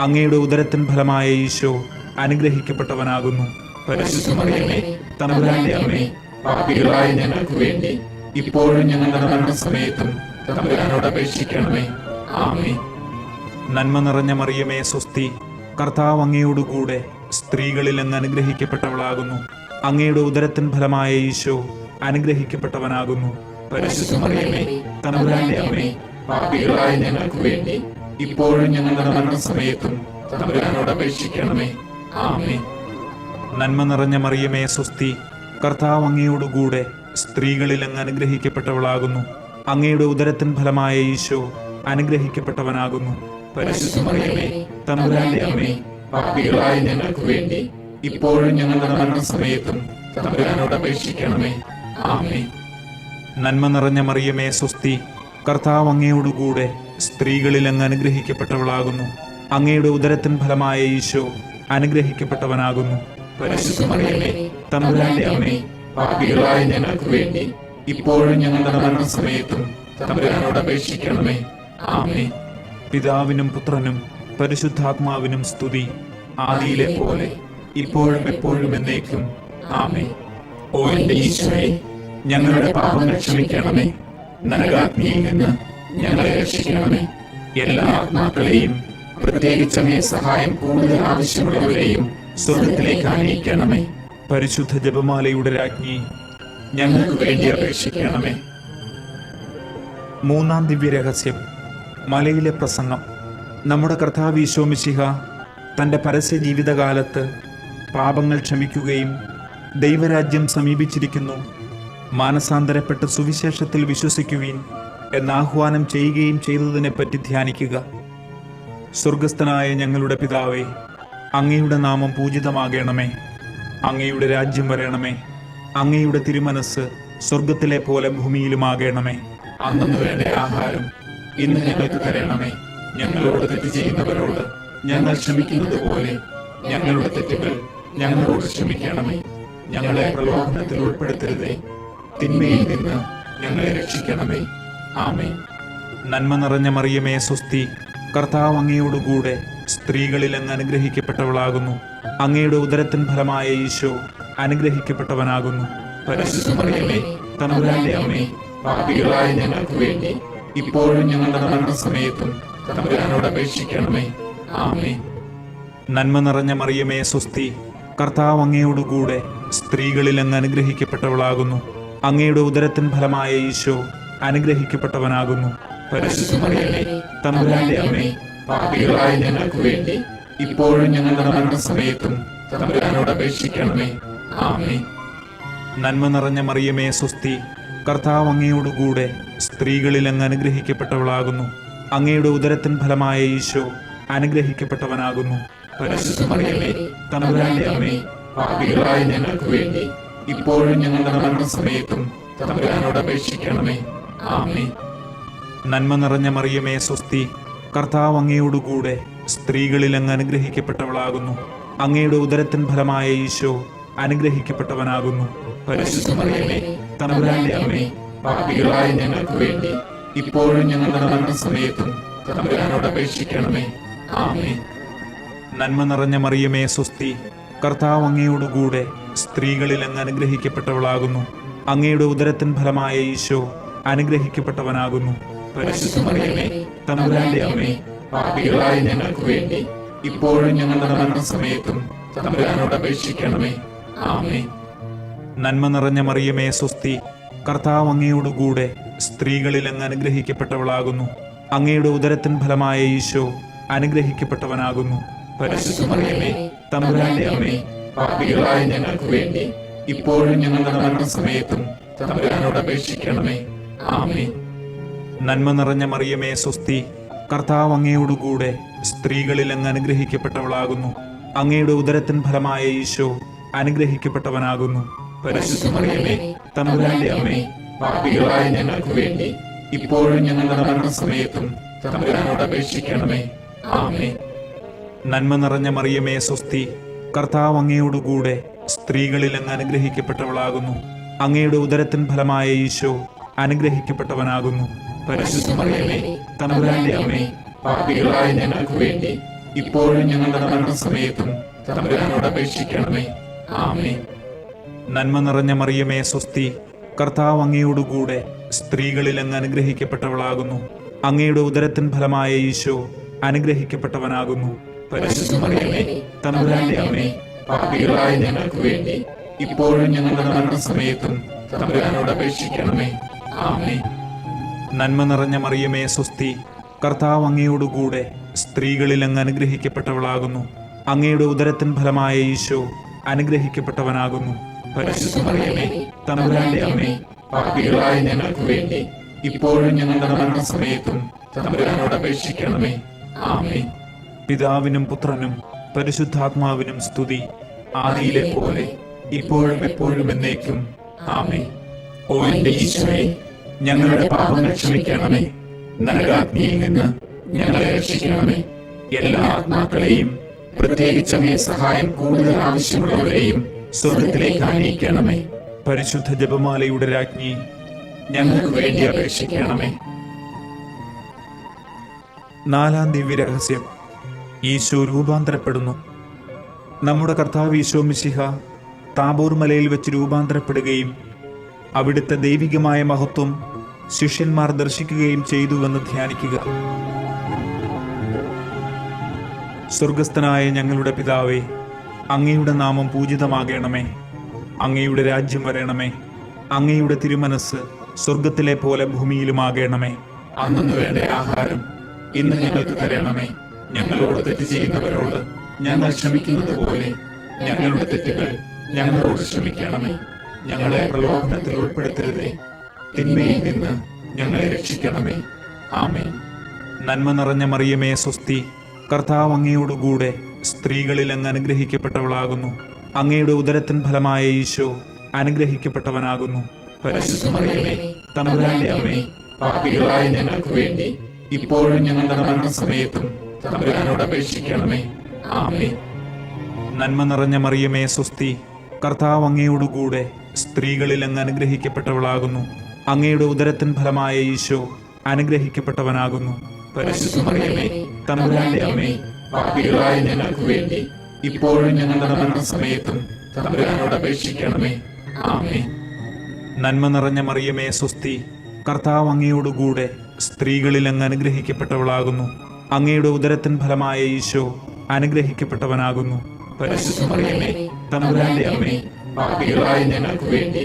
A: അങ്ങയുടെ ഉദരത്തിൻ ഫലമായ ഈശോ അനുഗ്രഹിക്കപ്പെട്ടവനാകുന്നു.
B: പരിശുദ്ധ മറിയമേ, തമ്പുരാന്റെ അമ്മേ, പാപികളായ ഞങ്ങൾക്ക് വേണ്ടി ഇപ്പോഴും ഞങ്ങളുടെ മരണസമയത്തും തമ്പുരാനോട് അപേക്ഷിക്കണമേ. ആമേൻ.
A: നന്മ നിറഞ്ഞ മറിയമേ സ്വസ്തി, കർത്താവ് അങ്ങയോടുകൂടെ സ്ത്രീകളിൽ അങ്ങ് അനുഗ്രഹിക്കപ്പെട്ടവളാകുന്നു. അങ്ങയുടെ ഉദരത്തിൻ ഫലമായ ഈശോ അനുഗ്രഹിക്കപ്പെട്ടവനാകുന്നു.
B: പരിശുദ്ധ മറിയമേ, തമ്പുരാന്റെ അമ്മേ, പാപികളായ ഞങ്ങൾക്ക് വേണ്ടി ഇപ്പോഴും ഞങ്ങളുടെ മരണസമയത്തും തമ്പുരാനോട് അപേക്ഷിക്കണമേ. ആമേൻ.
A: നന്മ നിറഞ്ഞ മറിയമേ സ്വസ്തി, കർത്താവ് അങ്ങയോടുകൂടെ സ്ത്രീകളിൽ അങ്ങ് അനുഗ്രഹിക്കപ്പെട്ടവളാകുന്നു. അങ്ങയുടെ ഉദരത്തിൻ ഫലമായ ഈശോ അനുഗ്രഹിക്കപ്പെട്ടവനാകുന്നു.
B: പരിശുദ്ധ മറിയമേ, തമ്പുരാന്റെ അമ്മേ, പാപികളായ ഞങ്ങൾക്ക് വേണ്ടി ഇപ്പോഴും ഞങ്ങളുടെ മരണസമയത്തും തമ്പുരാനോട് അപേക്ഷിക്കണമേ. ആമേൻ.
A: നന്മ നിറഞ്ഞ മറിയമേ സ്വസ്തി, കർത്താവ് അങ്ങയോടുകൂടെ സ്ത്രീകളിൽ അങ്ങ് അനുഗ്രഹിക്കപ്പെട്ടവളാകുന്നു. അങ്ങയുടെ ഉദരത്തിൻ ഫലമായ ഈശോ അനുഗ്രഹിക്കപ്പെട്ടവനാകുന്നു.
B: പരിശുദ്ധ മറിയമേ, തമ്പുരാന്റെ അമ്മേ, പാപികളായ ഞങ്ങൾക്ക് വേണ്ടി ഇപ്പോഴും ഞങ്ങളുടെ മരണസമയത്തും തമ്പുരാനോട് അപേക്ഷിക്കണമേ. ആമേൻ.
A: പിതാവിനും പുത്രനും പരിശുദ്ധാത്മാവിനും സ്തുതി,
B: ആദിയിലെ പോലെ ഇപ്പോഴും എപ്പോഴും എന്നേക്കും. ആമേൻ. ഓ എന്റെ ഈശോയെ, ഞങ്ങളുടെ പാപങ്ങൾ ക്ഷമിക്കണമേ. നരകാഗ്നിയിൽ നിന്ന് ഞങ്ങളെ രക്ഷിക്കണമേ. എല്ലാ ആത്മാക്കളെയും, പ്രത്യേകിച്ച് അങ്ങേ സഹായം കൂടുതൽ ആവശ്യമുള്ളവരെയും സ്വർഗത്തിലേക്ക് ആനയിക്കണമേ.
A: പരിശുദ്ധ ജപമാലയുടെ രാജ്ഞി,
B: ഞങ്ങൾക്ക് വേണ്ടി അപേക്ഷിക്കണമേ.
A: മൂന്നാം ദിവ്യരഹസ്യം, മലയിലെ പ്രസംഗം. നമ്മുടെ കർത്താവ് ഈശോ മിശിഹ തൻ്റെ പരസ്യ ജീവിതകാലത്ത് പാപങ്ങൾ ക്ഷമിക്കുകയും ദൈവരാജ്യം സമീപിച്ചിരിക്കുന്നു, മാനസാന്തരപ്പെട്ട് സുവിശേഷത്തിൽ വിശ്വസിക്കുവീൻ എന്നാഹ്വാനം ചെയ്യുകയും ചെയ്തതിനെപ്പറ്റി ധ്യാനിക്കുക. സ്വർഗസ്ഥനായ ഞങ്ങളുടെ പിതാവേ, അങ്ങയുടെ നാമം പൂജിതമാകണമേ. അങ്ങയുടെ രാജ്യം വരണമേ. അങ്ങയുടെ തിരുമനസ് സ്വർഗത്തിലെ പോലെ ഭൂമിയിലുമാകണമേ.
B: അന്നു വേണ്ട ആഹാരം ഇന്ന് ഞങ്ങൾക്ക് തരണമേ. ഞങ്ങളോട് തെറ്റ് ചെയ്യുന്നവരോട് ഞങ്ങൾ ക്ഷമിക്കുന്നത് പോലെ ഞങ്ങളുടെ തെറ്റുകൾ ഞങ്ങളോട് ക്ഷമിക്കണമേ. ഞങ്ങളെ പ്രലോഭനത്തിൽ ഉൾപ്പെടുത്തരുതേ, തിന്മയിൽ നിന്ന് ഞങ്ങളെ രക്ഷിക്കണമേ. ആമേൻ.
A: നന്മ നിറഞ്ഞ മറിയമേ സ്വസ്തി, കർത്താവ് അങ്ങയോടുകൂടെ സ്ത്രീകളിൽ അങ്ങ് അനുഗ്രഹിക്കപ്പെട്ടവളാകുന്നു. അങ്ങയുടെ ഉദരത്തിൻ ഫലമായ ഈശോ അനുഗ്രഹിക്കപ്പെട്ടവനാകുന്നു.
B: പരിശുദ്ധ മറിയമേ, തമ്പുരാന്റെ അമ്മേ, പാപികളായ ഞങ്ങൾക്ക് വേണ്ടി ഇപ്പോഴും ഞങ്ങളുടെ മരണസമയത്തും തമ്പുരാനോട് അപേക്ഷിക്കണമേ. ആമേൻ.
A: നന്മ നിറഞ്ഞ മറിയമേ സ്വസ്തി, കർത്താവ് അങ്ങയോടുകൂടെ സ്ത്രീകളിൽ അങ്ങ് അനുഗ്രഹിക്കപ്പെട്ടവളാകുന്നു. അങ്ങയുടെ ഉദരത്തിൻ ഫലമായ ഈശോ അനുഗ്രഹിക്കപ്പെട്ടവനാകുന്നു.
B: പരിശുദ്ധ മറിയമേ, തമ്പുരാന്റെ അമ്മേ, പാപികളായ ഞങ്ങൾക്ക് വേണ്ടി ഇപ്പോഴും ഞങ്ങളുടെ മരണസമയത്തും തമ്പുരാനോട് അപേക്ഷിക്കണമേ. ആമേൻ.
A: നന്മ നിറഞ്ഞ മറിയമേ സ്വസ്തി, കർത്താവ് അങ്ങയോടുകൂടെ സ്ത്രീകളിൽ അങ്ങ് അനുഗ്രഹിക്കപ്പെട്ടവളാകുന്നു. അങ്ങയുടെ ഉദരത്തിൻ ഫലമായ ഈശോ അനുഗ്രഹിക്കപ്പെട്ടവനാകുന്നു.
B: പരിശുദ്ധ മറിയമേ, തമ്പുരാന്റെ അമ്മേ, പാപികളായ ഞങ്ങൾക്ക് വേണ്ടി ഇപ്പോഴും ഞങ്ങളുടെ മരണസമയത്തും തമ്പുരാനോട് അപേക്ഷിക്കണമേ. ആമേൻ.
A: നന്മ നിറഞ്ഞ മറിയമേ സ്വസ്തി, കർത്താവ് അങ്ങയോടുകൂടെ സ്ത്രീകളിൽ അങ്ങ് അനുഗ്രഹിക്കപ്പെട്ടവളാകുന്നു. അങ്ങയുടെ ഉദരത്തിൻ ഫലമായ ഈശോ അനുഗ്രഹിക്കപ്പെട്ടവനാകുന്നു.
B: പരിശുദ്ധ മറിയമേ, തമ്പുരാന്റെ അമ്മേ, പാപികളായ ഞങ്ങൾക്ക് വേണ്ടി ഇപ്പോഴും ഞങ്ങളുടെ മരണസമയത്തും തമ്പുരാനോട് അപേക്ഷിക്കണമേ. ആമേൻ.
A: നന്മ നിറഞ്ഞ മറിയമേ സ്വസ്തി, കർത്താവ് അങ്ങയോടുകൂടെ സ്ത്രീകളിൽ അങ്ങ് അനുഗ്രഹിക്കപ്പെട്ടവളാകുന്നു. അങ്ങയുടെ ഉദരത്തിൻ ഫലമായ ഈശോ അനുഗ്രഹിക്കപ്പെട്ടവനാകുന്നു.
B: പരിശുദ്ധ മറിയമേ, തമ്പുരാന്റെ അമ്മേ, പാപികളായ ഞങ്ങൾക്ക് വേണ്ടി ഇപ്പോഴും ഞങ്ങളുടെ മരണസമയത്തും തമ്പുരാനോട് അപേക്ഷിക്കണമേ. ആമേൻ.
A: നന്മ നിറഞ്ഞ മറിയമേ സ്വസ്തി, കർത്താവ് അങ്ങയോടുകൂടെ സ്ത്രീകളിൽ അങ്ങ് അനുഗ്രഹിക്കപ്പെട്ടവളാകുന്നു. അങ്ങയുടെ ഉദരത്തിൻ ഫലമായ ഈശോ അനുഗ്രഹിക്കപ്പെട്ടവനാകുന്നു.
B: പരിശുദ്ധ മറിയമേ, തമ്പുരാന്റെ അമ്മേ, പാപികളായ ഞങ്ങൾക്ക് വേണ്ടി ഇപ്പോഴും ഞങ്ങളുടെ മരണസമയത്തും തമ്പുരാനോട് അപേക്ഷിക്കണമേ. ആമേൻ.
A: നന്മ നിറഞ്ഞ മറിയമേ സ്വസ്തി, കർത്താവ് അങ്ങയോടുകൂടെ സ്ത്രീകളിൽ അങ്ങ് അനുഗ്രഹിക്കപ്പെട്ടവളാകുന്നു. അങ്ങയുടെ ഉദരത്തിൻ ഫലമായ ഈശോ അനുഗ്രഹിക്കപ്പെട്ടവനാകുന്നു.
B: പരിശുദ്ധ മറിയമേ, തമ്പുരാന്റെ അമ്മേ, പാപികളായ ഞങ്ങൾക്ക് വേണ്ടി ഇപ്പോഴും ഞങ്ങളുടെ മരണസമയത്തും തമ്പുരാനോട് അപേക്ഷിക്കണമേ. ആമേൻ.
A: നന്മ നിറഞ്ഞ മറിയമേ സ്വസ്തി, കർത്താവ് അങ്ങയോടുകൂടെ സ്ത്രീകളിൽ അങ്ങ് അനുഗ്രഹിക്കപ്പെട്ടവളാകുന്നു. അങ്ങയുടെ ഉദരത്തിൻ ഫലമായ ഈശോ അനുഗ്രഹിക്കപ്പെട്ടവനാകുന്നു.
B: പരിശുദ്ധ മറിയമേ, തമ്പുരാന്റെ അമ്മേ, പാപികളായ ഞങ്ങൾക്ക് വേണ്ടി ഇപ്പോഴും ഞങ്ങളുടെ മരണസമയത്തും തമ്പുരാനോട് അപേക്ഷിക്കണമേ. ആമേൻ.
A: നന്മ നിറഞ്ഞ മറിയമേ സ്വസ്തി, കർത്താവ് അങ്ങയോടുകൂടെ സ്ത്രീകളിൽ അങ്ങ് അനുഗ്രഹിക്കപ്പെട്ടവളാകുന്നു. അങ്ങയുടെ ഉദരത്തിൻ ഫലമായ ഈശോ അനുഗ്രഹിക്കപ്പെട്ടവനാകുന്നു.
B: പരിശുദ്ധ മറിയമേ, തമ്പുരാന്റെ അമ്മേ, പാപികളായ ഞങ്ങൾക്ക് വേണ്ടി ഇപ്പോഴും ഞങ്ങളുടെ മരണസമയത്തും തമ്പുരാനോട് അപേക്ഷിക്കണമേ. ആമേൻ.
A: നന്മ നിറഞ്ഞ മറിയമേ സ്വസ്തി, കർത്താവ് അങ്ങയോടുകൂടെ സ്ത്രീകളിൽ അങ്ങ് അനുഗ്രഹിക്കപ്പെട്ടവളാകുന്നു. അങ്ങയുടെ ഉദരത്തിൻ ഫലമായ ഈശോ അനുഗ്രഹിക്കപ്പെട്ടവനാകുന്നു.
B: പരിശുദ്ധ മറിയമേ, തമ്പുരാന്റെ അമ്മേ, പാപികളായ ഞങ്ങൾക്ക് വേണ്ടി ഇപ്പോഴും ഞങ്ങളുടെ മരണസമയത്തും തമ്പുരാനോട് അപേക്ഷിക്കണമേ. ആമേൻ.
A: പിതാവിനും പുത്രനും പരിശുദ്ധാത്മാവിനും സ്തുതി,
B: ആദിയിലെ പോലെ ഇപ്പോഴും എപ്പോഴും എന്നേക്കും. ആമേൻ. ഓ എന്റെ ഈശോയെ, ഞങ്ങളുടെ പാപങ്ങൾ ക്ഷമിക്കണമേ. നരകാഗ്നിയിൽ നിന്ന് ഞങ്ങളെ രക്ഷിക്കണമേ. എല്ലാ ആത്മാക്കളെയും, പ്രത്യേകിച്ച് അങ്ങേ സഹായം കൂടുതൽ ആവശ്യമുള്ളവരെയും സ്വർഗത്തിലേക്ക് ആനയിക്കണമേ.
A: പരിശുദ്ധ ജപമാലയുടെ രാജ്ഞി,
B: ഞങ്ങൾക്ക് വേണ്ടി അപേക്ഷിക്കണമേ.
A: നാലാം ദിവ്യരഹസ്യം, ഈശോ രൂപാന്തരപ്പെടുന്നു. നമ്മുടെ കർത്താവ് ഈശോ മിശിഹ താബോർ മലയിൽ വെച്ച് രൂപാന്തരപ്പെടുകയും അവിടുത്തെ ദൈവികമായ മഹത്വം ശിഷ്യന്മാർ ദർശിക്കുകയും ചെയ്തുവെന്ന് ധ്യാനിക്കുക. സ്വർഗസ്ഥനായ ഞങ്ങളുടെ പിതാവേ, അങ്ങയുടെ നാമം പൂജിതമാകണമേ. അങ്ങയുടെ രാജ്യം വരണമേ. അങ്ങയുടെ തിരുമനസ് സ്വർഗത്തിലെ പോലെ ഭൂമിയിലുമാകണമേ.
B: അന്നു വേണ്ട ആഹാരം ഇന്ന് ഞങ്ങൾക്ക് തരണമേ. ഞങ്ങളോട് തെറ്റ് ചെയ്യുന്നവരോട് ഞങ്ങൾ ക്ഷമിക്കുന്നത് പോലെ ഞങ്ങളുടെ തെറ്റുകൾ ഞങ്ങളോട് ക്ഷമിക്കണമേ. ഞങ്ങളെ പ്രലോഭനത്തിൽ ഉൾപ്പെടുത്തരുതേ, തിന്മയിൽ നിന്ന് ഞങ്ങളെ രക്ഷിക്കണമേ. ആമേൻ.
A: നന്മ നിറഞ്ഞ മറിയമേ സ്വസ്തി, കർത്താവ് അങ്ങയോടുകൂടെ സ്ത്രീകളിൽ അങ്ങ് അനുഗ്രഹിക്കപ്പെട്ടവളാകുന്നു. അങ്ങയുടെ ഉദരത്തിൻ ഫലമായ ഈശോ അനുഗ്രഹിക്കപ്പെട്ടവനാകുന്നു.
B: പരിശുദ്ധ മറിയമേ, തമ്പുരാന്റെ അമ്മേ, പാപികളായ ഞങ്ങൾക്ക് വേണ്ടി ഇപ്പോഴും ഞങ്ങളുടെ മരണസമയത്തും തമ്പുരാനോട് അപേക്ഷിക്കണമേ. ആമേൻ.
A: നന്മ നിറഞ്ഞ മറിയമേ സ്വസ്തി, കർത്താവ് അങ്ങയോടുകൂടെ സ്ത്രീകളിൽ അങ്ങ് അനുഗ്രഹിക്കപ്പെട്ടവളാകുന്നു. അങ്ങയുടെ ഉദരത്തിൻ ഫലമായ ഈശോ അനുഗ്രഹിക്കപ്പെട്ടവനാകുന്നു.
B: പരിശുദ്ധ മറിയമേ, തമ്പുരാന്റെ അമ്മേ, പാപികളായ ഞങ്ങൾക്ക് വേണ്ടി ഇപ്പോഴും ഞങ്ങളുടെ മരണസമയത്തും തമ്പുരാനോട് അപേക്ഷിക്കണമേ. ആമേൻ.
A: നന്മ നിറഞ്ഞ മറിയമേ സ്വസ്തി, കർത്താവ് അങ്ങയോടുകൂടെ സ്ത്രീകളിൽ അങ്ങ് അനുഗ്രഹിക്കപ്പെട്ടവളാകുന്നു. അങ്ങയുടെ ഉദരത്തിൻ ഫലമായ ഈശോ അനുഗ്രഹിക്കപ്പെട്ടവനാകുന്നു.
B: പരിശുദ്ധ മറിയമേ, തമ്പുരാന്റെ അമ്മേ, പാപികളായ ഞങ്ങൾക്ക് വേണ്ടി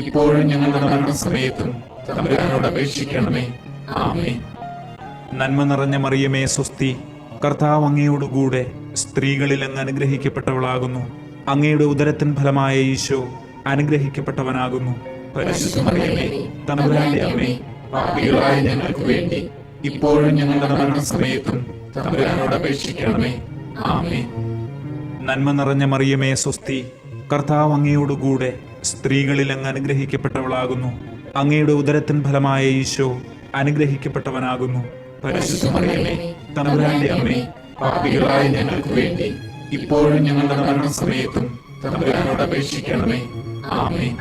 B: ഇപ്പോഴും ഞങ്ങളുടെ മരണസമയത്തും തമ്പുരാനോട് അപേക്ഷിക്കണമേ. ആമേൻ.
A: നന്മ നിറഞ്ഞ മറിയമേ സ്വസ്തി, കർത്താവ് അങ്ങയോടുകൂടെ സ്ത്രീകളിൽ അങ്ങ് അനുഗ്രഹിക്കപ്പെട്ടവളാകുന്നു. അങ്ങയുടെ ഉദരത്തിൻ ഫലമായ ഈശോ അനുഗ്രഹിക്കപ്പെട്ടവനാകുന്നു.
B: പരിശുദ്ധ മറിയമേ, തമ്പുരാന്റെ അമ്മേ, പാപികളായ ഞങ്ങൾക്ക് വേണ്ടി ഇപ്പോഴും ഞങ്ങളുടെ മരണസമയത്തും തമ്പുരാനോട് അപേക്ഷിക്കണമേ. ആമേൻ.
A: നന്മ നിറഞ്ഞ മറിയമേ സ്വസ്തി, കർത്താവ് അങ്ങയോടുകൂടെ സ്ത്രീകളിൽ അങ്ങ് അനുഗ്രഹിക്കപ്പെട്ടവളാകുന്നു. അങ്ങയുടെ ഉദരത്തിൻ ഫലമായ ഈശോ അനുഗ്രഹിക്കപ്പെട്ടവനാകുന്നു.
B: പരിശുദ്ധ മറിയമേ, തമ്പുരാന്റെ അമ്മേ, പാപികളായ ഞങ്ങൾക്ക് വേണ്ടി ഇപ്പോഴും ഞങ്ങളുടെ മരണസമയത്തും തമ്പുരാനോട് അപേക്ഷിക്കണമേ. ആമേൻ.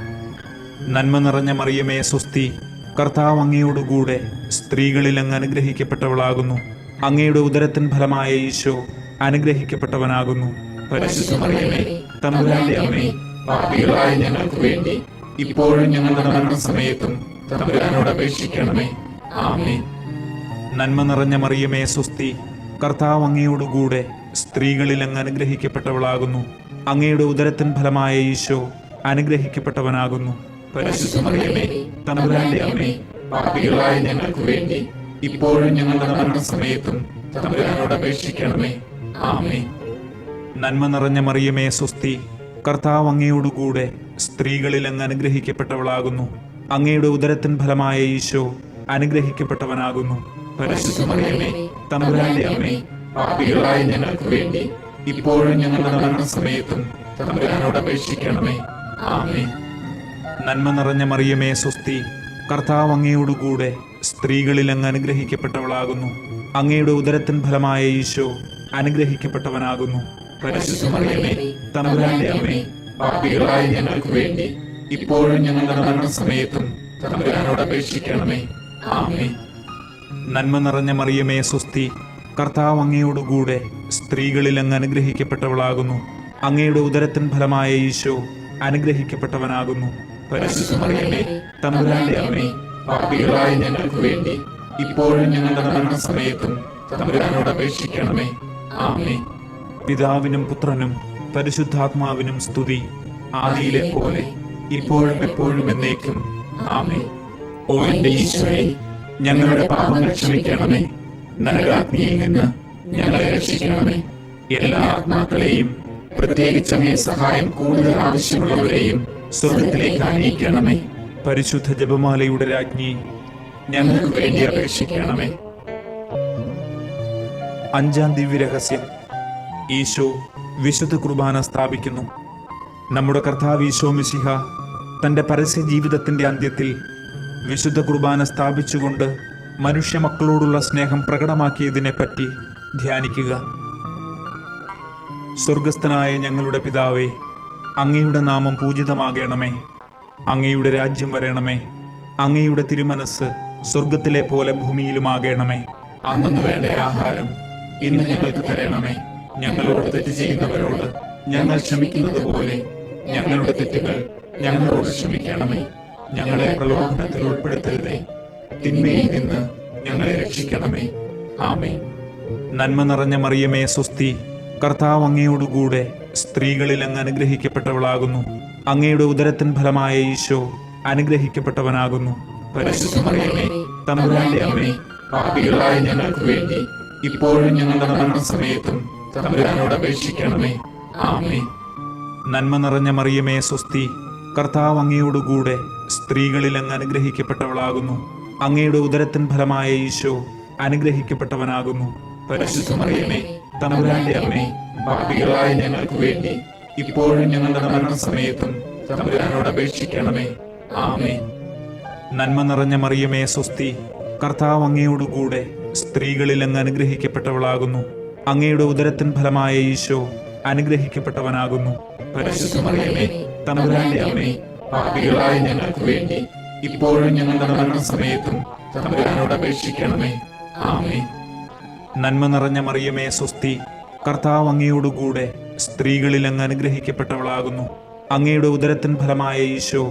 A: നന്മ നിറഞ്ഞ മറിയമേ സ്വസ്തി, കർത്താവ് അങ്ങയോടുകൂടെ സ്ത്രീകളിൽ അങ്ങ് അനുഗ്രഹിക്കപ്പെട്ടവളാകുന്നു. അങ്ങയുടെ ഉദരത്തിൻ ഫലമായ ഈശോ അനുഗ്രഹിക്കപ്പെട്ടവനാകുന്നു.
B: പരിശുദ്ധ മറിയമേ, തമ്പുരാന്റെ അമ്മേ, പാപികളായ ഞങ്ങൾക്ക് വേണ്ടി ഇപ്പോഴും ഞങ്ങളുടെ മരണസമയത്തും തമ്പുരാനോട് അപേക്ഷിക്കണമേ. ആമേൻ.
A: നന്മ നിറഞ്ഞ മറിയമേ സ്വസ്തി, കർത്താവ് അങ്ങയോടുകൂടെ സ്ത്രീകളിൽ അങ്ങ് അനുഗ്രഹിക്കപ്പെട്ടവളാകുന്നു. അങ്ങയുടെ ഉദരത്തിൻ ഫലമായ ഈശോ അനുഗ്രഹിക്കപ്പെട്ടവനാകുന്നു.
B: പരിശുദ്ധ മറിയമേ, തമ്പുരാന്റെ അമ്മേ, പാപികളായ ഞങ്ങൾക്ക് വേണ്ടി ഇപ്പോഴും ഞങ്ങളുടെ മരണസമയത്തും തമ്പുരാനോട് അപേക്ഷിക്കണമേ. ആമേൻ.
A: നന്മ നിറഞ്ഞ മറിയമേ സ്വസ്തി, കർത്താവ് അങ്ങയോടുകൂടെ സ്ത്രീകളിൽ അങ്ങ് അനുഗ്രഹിക്കപ്പെട്ടവളാകുന്നു. അങ്ങയുടെ ഉദരത്തിൻ ഫലമായ ഈശോ അനുഗ്രഹിക്കപ്പെട്ടവനാകുന്നു.
B: പരിശുദ്ധ മറിയമേ, തമ്പുരാന്റെ അമ്മേ, പാപികളായ ഞങ്ങൾക്ക് വേണ്ടി ഇപ്പോഴും ഞങ്ങളുടെ മരണസമയത്തും തമ്പുരാനോട് അപേക്ഷിക്കണമേ. ആമേൻ.
A: നന്മ നിറഞ്ഞ മറിയമേ സ്വസ്തി, കർത്താവ് അങ്ങയോടുകൂടെ സ്ത്രീകളിൽ അങ്ങ് അനുഗ്രഹിക്കപ്പെട്ടവളാകുന്നു. അങ്ങയുടെ ഉദരത്തിൻ ഫലമായ ഈശോ അനുഗ്രഹിക്കപ്പെട്ടവനാകുന്നു.
B: പരിശുദ്ധ മറിയമേ, തമ്പുരാന്റെ അമ്മേ, പാപികളായ ഞങ്ങൾക്ക് വേണ്ടി ഇപ്പോഴും ഞങ്ങളുടെ മരണസമയത്തും തമ്പുരാനോട് അപേക്ഷിക്കണമേ. ആമേൻ.
A: നന്മ നിറഞ്ഞ മറിയമേ സ്വസ്തി, കർത്താവ് അങ്ങയോടുകൂടെ സ്ത്രീകളിൽ അങ്ങ് അനുഗ്രഹിക്കപ്പെട്ടവളാകുന്നു. അങ്ങയുടെ ഉദരത്തിൻ ഫലമായ ഈശോ അനുഗ്രഹിക്കപ്പെട്ടവനാകുന്നു.
B: പരിശുദ്ധ മറിയമേ, തമ്പുരാന്റെ അമ്മേ, പാപികളായ ഞങ്ങൾക്ക് വേണ്ടി ഇപ്പോഴും ഞങ്ങളുടെ മരണസമയത്തും തമ്പുരാനോട് അപേക്ഷിക്കണമേ. ആമേൻ.
A: പിതാവിനും പുത്രനും പരിശുദ്ധാത്മാവിനും സ്തുതി,
B: ആദിയിലെ പോലെ ഇപ്പോഴും എപ്പോഴും എന്നേക്കും. ആമേൻ. ഓ എന്റെ ഈശോയെ, ഞങ്ങളുടെ പാപങ്ങൾ ക്ഷമിക്കണമേ. നരകാഗ്നിയിൽ നിന്ന് ഞങ്ങളെ രക്ഷിക്കണമേ. എല്ലാ ആത്മാക്കളെയും, പ്രത്യേകിച്ച് അങ്ങേ സഹായം കൂടുതൽ ആവശ്യമുള്ളവരെയും സ്വർഗത്തിലേക്ക് അണിയിക്കണമേ.
A: പരിശുദ്ധ ജപമാലയുടെ രാജ്ഞി,
B: ഞങ്ങൾക്ക് വേണ്ടി അപേക്ഷിക്കണമേ.
A: അഞ്ചാം ദിവ്യരഹസ്യം. ഈശോ വിശുദ്ധ കുർബാന സ്ഥാപിക്കുന്നു. നമ്മുടെ കർത്താവ് ഈശോ മിശിഹ തൻ്റെ പരസ്യ ജീവിതത്തിൻ്റെ അന്ത്യത്തിൽ വിശുദ്ധ കുർബാന സ്ഥാപിച്ചുകൊണ്ട് മനുഷ്യ മക്കളോടുള്ള സ്നേഹം പ്രകടമാക്കിയതിനെപ്പറ്റി ധ്യാനിക്കുക. സ്വർഗസ്ഥനായ ഞങ്ങളുടെ പിതാവേ, അങ്ങയുടെ നാമം പൂജിതമാകണമേ. അങ്ങയുടെ രാജ്യം വരണമേ. അങ്ങയുടെ തിരുമനസ് സ്വർഗത്തിലെ പോലെ ഭൂമിയിലുമാകണമേ.
B: അന്നു വേണ്ട ആഹാരം ഇന്ന് ഞങ്ങൾക്ക് തരണമേ. ഞങ്ങളോട് തെറ്റ് ചെയ്യുന്നവരോട് ഞങ്ങൾ ക്ഷമിക്കുന്നത് പോലെ ഞങ്ങളുടെ തെറ്റുകൾ ഞങ്ങളോട് ക്ഷമിക്കണമേ. ഞങ്ങളെ പ്രലോഭനത്തിൽ ഉൾപ്പെടുത്തരുതേ, തിന്മയിൽ നിന്ന് ഞങ്ങളെ രക്ഷിക്കണമേ. ആമേൻ.
A: നന്മ നിറഞ്ഞ മറിയമേ സ്വസ്തി, കർത്താവ് അങ്ങയോടുകൂടെ സ്ത്രീകളിൽ അങ്ങ് അനുഗ്രഹിക്കപ്പെട്ടവളാകുന്നു. അങ്ങയുടെ ഉദരത്തിൻ ഫലമായ ഈശോ അനുഗ്രഹിക്കപ്പെട്ടവനാകുന്നു.
B: പരിശുദ്ധ മറിയമേ, തമ്പുരാന്റെ അമ്മേ, പാപികളായ ഞങ്ങൾക്ക് വേണ്ടി ഇപ്പോഴും ഞങ്ങളുടെ മരണസമയത്തും തമ്പുരാനോട് അപേക്ഷിക്കണമേ. ആമേൻ.
A: നന്മ നിറഞ്ഞ മറിയമേ സ്വസ്തി, കർത്താവ് അങ്ങയോടുകൂടെ സ്ത്രീകളിൽ അങ്ങ് അനുഗ്രഹിക്കപ്പെട്ടവളാകുന്നു. അങ്ങയുടെ ഉദരത്തിൻ ഫലമായ ഈശോ അനുഗ്രഹിക്കപ്പെട്ടവനാകുന്നു.
B: പരിശുദ്ധ മറിയമേ, തമ്പുരാന്റെ അമ്മേ, പാപികളായ ഞങ്ങൾക്ക് വേണ്ടി ഇപ്പോഴും ഞങ്ങളുടെ മരണസമയത്തും തമ്പുരാനോട് അപേക്ഷിക്കണമേ. ആമേൻ.
A: നന്മ നിറഞ്ഞ മറിയമേ സ്വസ്തി, കർത്താവ് അങ്ങയോടുകൂടെ സ്ത്രീകളിൽ അങ്ങ് അനുഗ്രഹിക്കപ്പെട്ടവളാകുന്നു. അങ്ങയുടെ ഉദരത്തിൻ ഫലമായ ഈശോ അനുഗ്രഹിക്കപ്പെട്ടവനാകുന്നു.
B: പരിശുദ്ധ മറിയമേ, തമ്പുരാന്റെ അമ്മേ, പാപികളായ ഞങ്ങൾക്ക് വേണ്ടി ഇപ്പോഴും ഞങ്ങളുടെ മരണസമയത്തും തമ്പുരാനോട് അപേക്ഷിക്കണമേ. ആമേൻ.
A: നന്മ നിറഞ്ഞ മറിയമേ സ്വസ്തി, കർത്താവ് അങ്ങയോടുകൂടെ സ്ത്രീകളിൽ അങ്ങ് അനുഗ്രഹിക്കപ്പെട്ടവളാകുന്നു. അങ്ങയുടെ ഉദരത്തിൻ ഫലമായ ഈശോ